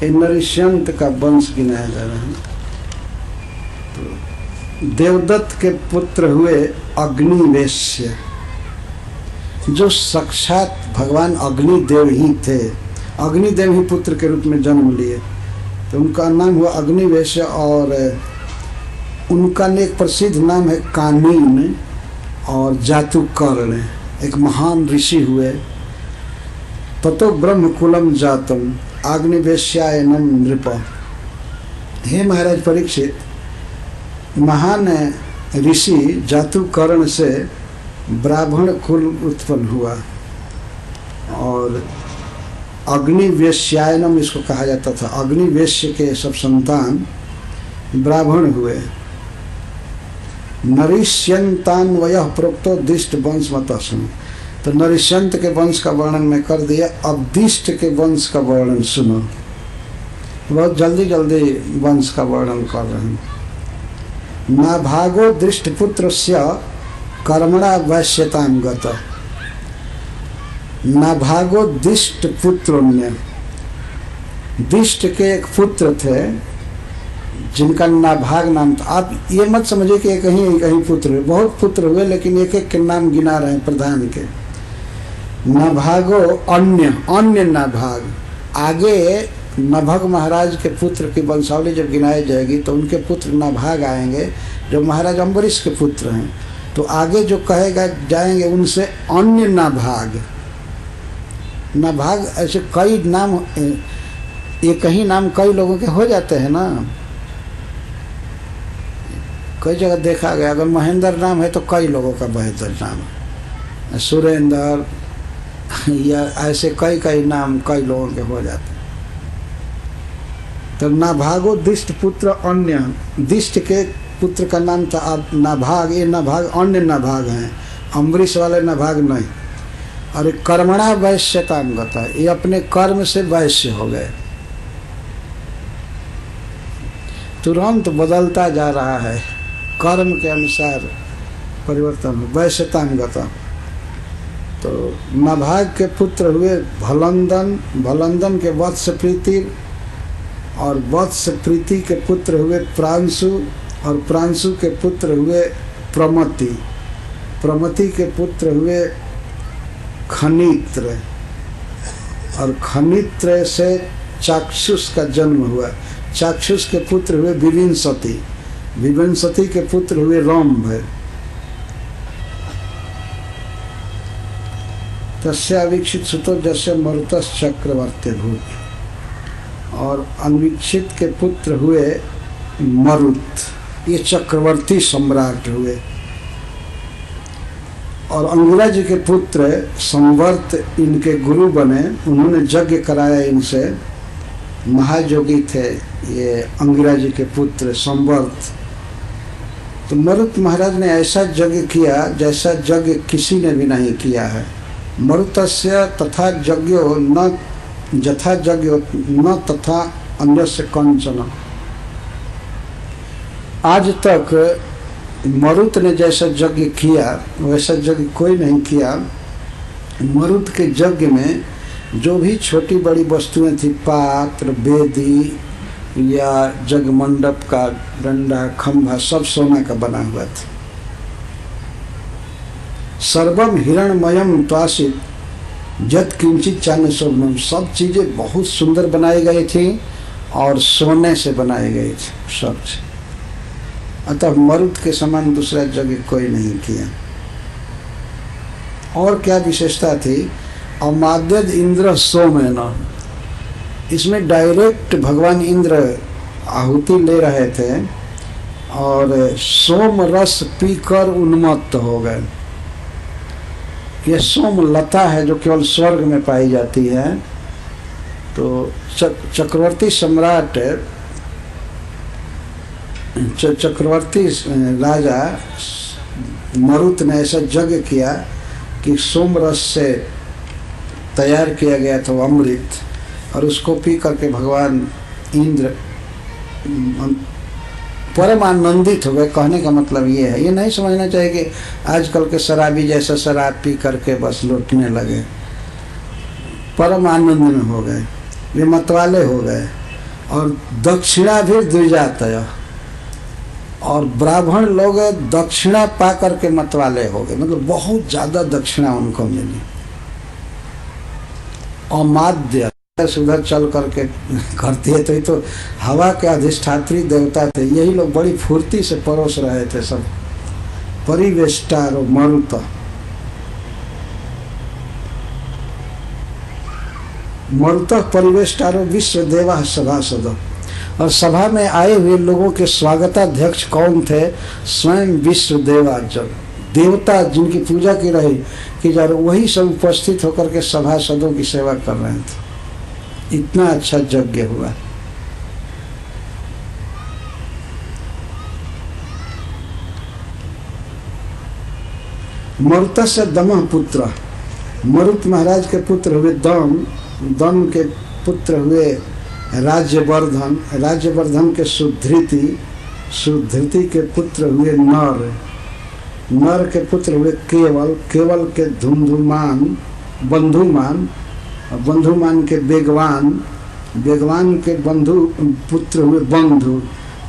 नरिष्यंत का वंश गिनाया जा रहा है। तो देवदत्त के पुत्र हुए अग्निवेश्य, जो साक्षात भगवान अग्निदेव ही थे, अग्निदेव ही पुत्र के रूप में जन्म लिए, तो उनका नाम हुआ अग्निवेश्य। और उनका एक प्रसिद्ध नाम है कानीन और जातुकर्ण, एक महान ऋषि हुए। ततो ब्रह्मकुलम जातम अग्निवेश्यायनम नृप। हे महाराज परीक्षित, महान ऋषि जातुकर्ण से ब्राह्मण कुल उत्पन्न हुआ, और अग्निवेश्यायनम इसको कहा जाता था। अग्निवेश्य के सब संतान ब्राह्मण हुए। नरिष्यंतान्वयः प्रोक्तो दिष्ट वंश मतस्म। तो नरिष्यंत के वंश का वर्णन मैं कर दिया, अब दिष्ट के वंश का वर्णन सुनो। बहुत जल्दी जल्दी वंश का वर्णन कर रहे हैं। नाभागो दृष्टपुत्रस्य कर्मणा वैश्यतां गतः। नाभागो दिष्ट पुत्रोन्य, दिष्ट के एक पुत्र थे जिनका नाभाग नाम था। आप ये मत समझिए कि एक ही पुत्र हुए, बहुत पुत्र हुए, लेकिन एक एक के नाम गिना रहे हैं प्रधान के। नाभागो अन्य नाभाग। आगे नभग महाराज के पुत्र की वंशावली जब गिनाई जाएगी तो उनके पुत्र नाभाग आएंगे, जो महाराज अम्बरीश के पुत्र हैं। तो आगे जो कहेगा जाएंगे उनसे अन्य नाभाग। नाभाग ऐसे कई नाम, एक ही नाम कई लोगों के हो जाते हैं ना। कई जगह देखा गया, अगर महेंद्र नाम है तो कई लोगों का महेंद्र नाम है, सुरेंद्र, या ऐसे कई नाम कई लोगों के हो जाते हैं। तो नाभागो दिष्ट पुत्र अन्य, दिष्ट के पुत्र का नाम था नाभाग। ये नाभाग अन्य नाभाग हैं, अम्बरीश वाले नाभाग नहीं। और एक कर्मणा वैश्यतांगता, ये अपने कर्म से वैश्य हो गए। तुरंत बदलता जा रहा है, कर्म के अनुसार परिवर्तन, वैश्यतांगता। तो नाभाग के पुत्र हुए भलंदन, भलंदन के वत्स प्रीति, और वत्स प्रीति के पुत्र हुए प्रांशु, और प्रांशु के पुत्र हुए प्रमति, प्रमति के पुत्र हुए खनित्र, और खनित्र से चाक्षुष का जन्म हुआ। चाक्षुष के पुत्र हुए विविंशति, विविंशति के पुत्र हुए रंभ। तस्यावीक्षित सुतो जस्य मरुतस् चक्रवर्ती भूत, और अनवीक्षित के पुत्र हुए मरुत, ये चक्रवर्ती सम्राट हुए। और अंगिरा जी के पुत्र संवर्त इनके गुरु बने, उन्होंने यज्ञ कराया इनसे, महायोगी थे ये अंगिरा जी के पुत्र संवर्त। तो मरुत महाराज ने ऐसा यज्ञ किया जैसा यज्ञ किसी ने भी नहीं किया है। मरुतस्य तथा यज्ञो न यथा यज्ञ न तथा अन्यस्य कंचन। आज तक मरुत ने जैसा यज्ञ किया वैसा यज्ञ कोई नहीं किया। मरुत के यज्ञ में जो भी छोटी बड़ी वस्तुएं थी, पात्र, वेदी या जग मंडप का डंडा, खंभा, सब सोना का बना हुआ था। सर्वम हिरणमयम त्वासित जत किंचित चान शोभनम, सब चीजें बहुत सुंदर बनाई गई थी और सोने से बनाई गई थी सब। अतः मरुत के समान दूसरा यज्ञ कोई नहीं किया। और क्या विशेषता थी? अमाद्यद इंद्र सोमेन, इसमें डायरेक्ट भगवान इंद्र आहुति ले रहे थे और सोम रस पीकर उन्मत्त हो गए। यह सोम लता है जो केवल स्वर्ग में पाई जाती है। तो चक्रवर्ती सम्राट, चक्रवर्ती राजा मरुत ने ऐसा यज्ञ किया कि सोम रस से तैयार किया गया था वो अमृत, और उसको पी करके भगवान इंद्र परम आनंदित हो गए। कहने का मतलब ये है, ये नहीं समझना चाहिए कि आजकल के शराबी जैसा शराब पी करके बस लौटने लगे। परम आनंद में हो गए, वे मतवाले हो गए। और दक्षिणा भी द्विजातय, और ब्राह्मण लोग दक्षिणा पा करके मतवाले हो गए, मतलब बहुत ज्यादा दक्षिणा उनको मिली। अमाद्य उधर चल करके करती है, तो ये तो हवा के अधिष्ठात्री देवता थे, यही लोग बड़ी फुर्ती से परोस रहे थे सब। परिवेष्टारो मरुत, मरुत परिवेष्टारो विश्व देवा सभासद, और सभा में आए हुए लोगों के स्वागताध्यक्ष कौन थे? स्वयं विश्व देवा, जब देवता जिनकी पूजा की रही कि जब वही सब उपस्थित होकर के सभासदों की सेवा कर रहे थे। इतना अच्छा यज्ञ हुआ। मरुत से दमह पुत्र, मरुत महाराज के पुत्र हुए दम, दम के पुत्र हुए राज्यवर्धन, राज्यवर्धन के सुधृति, सुधृति के पुत्र हुए नर, नर के पुत्र हुए केवल, केवल के धुंधुमान बंधुमान, बंधुमान के बेगवान, बेगवान के बंधु पुत्र हुए बंधु,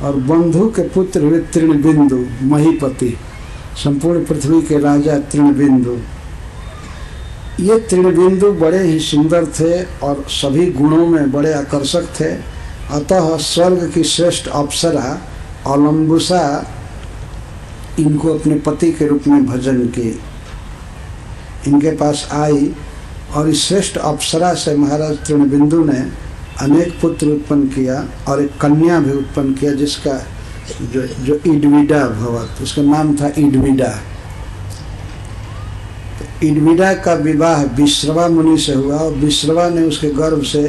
और बंधु के पुत्र हुए तृणबिंदु महीपति, संपूर्ण पृथ्वी के राजा तृणबिंदु। ये तृणबिंदु बड़े ही सुंदर थे और सभी गुणों में बड़े आकर्षक थे। अतः स्वर्ग की श्रेष्ठ अप्सरा अलम्बुसा इनको अपने पति के रूप में भजन की, इनके पास आई, और इस श्रेष्ठ अप्सरा से महाराज तृणबिंदु ने अनेक पुत्र उत्पन्न किया और एक कन्या भी उत्पन्न किया, जिसका जो इडविडा भवत, उसका नाम था इडविडा। तो इडविडा का विवाह विश्रवा मुनि से हुआ और विश्रवा ने उसके गर्भ से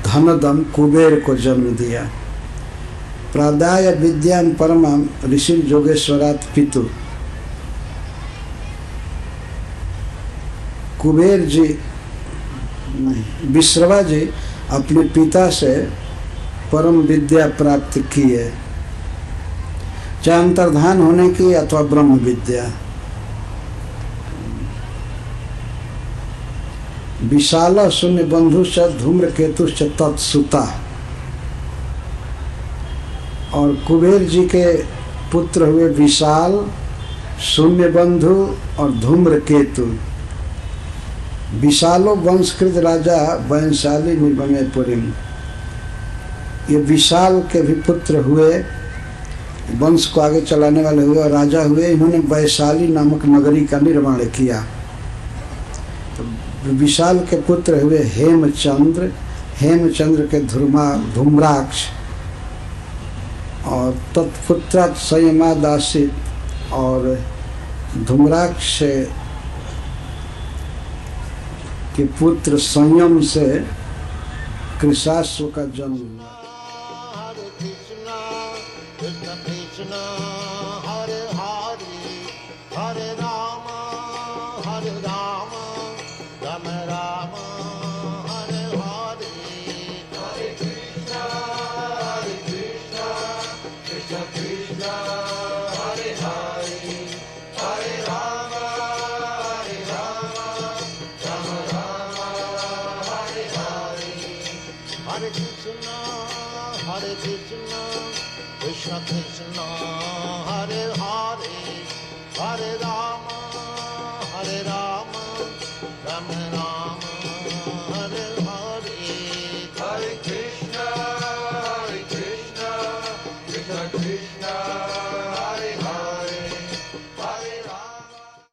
धनदम कुबेर को जन्म दिया। प्रादाय विद्यां परमं ऋषि जोगेश्वरात् पितु, कुबेर जी विश्रवा जी अपने पिता से परम विद्या प्राप्त किए, चाहे अंतर्धान होने की अथवा ब्रह्म विद्या। विशाल शून्य बंधुश्च धूम्रकेतुश्च तत्सुता, और कुबेर जी के पुत्र हुए विशाल, शून्यबंधु और धूम्रकेतु। विशालो वंशकृत राजा वंशाली निबमे पुरीम। ये विशाल के भी पुत्र हुए, वंश को आगे चलाने वाले हुए और राजा हुए। इन्होंने वैशाली नामक नगरी का निर्माण किया। तो विशाल के पुत्र हुए हेमचंद्र, हेमचंद्र के धूम्राक्ष और तत्पुत्रा संयमादासित और धूम्राक्ष के पुत्र संयम से कृशाश्व का जन्म हुआ। हरे कृष्णा कृष्ण कृष्णा हरे हरे, हरे राम राम राम हरे हरे। हरे कृष्णा कृष्ण कृष्ण हरे हरे, हरे राम राम हरे हरे। हरे कृष्णा कृष्ण कृष्ण हरे हरे, हरे राम राम हरे हरे। हरे कृष्णा कृष्ण कृष्ण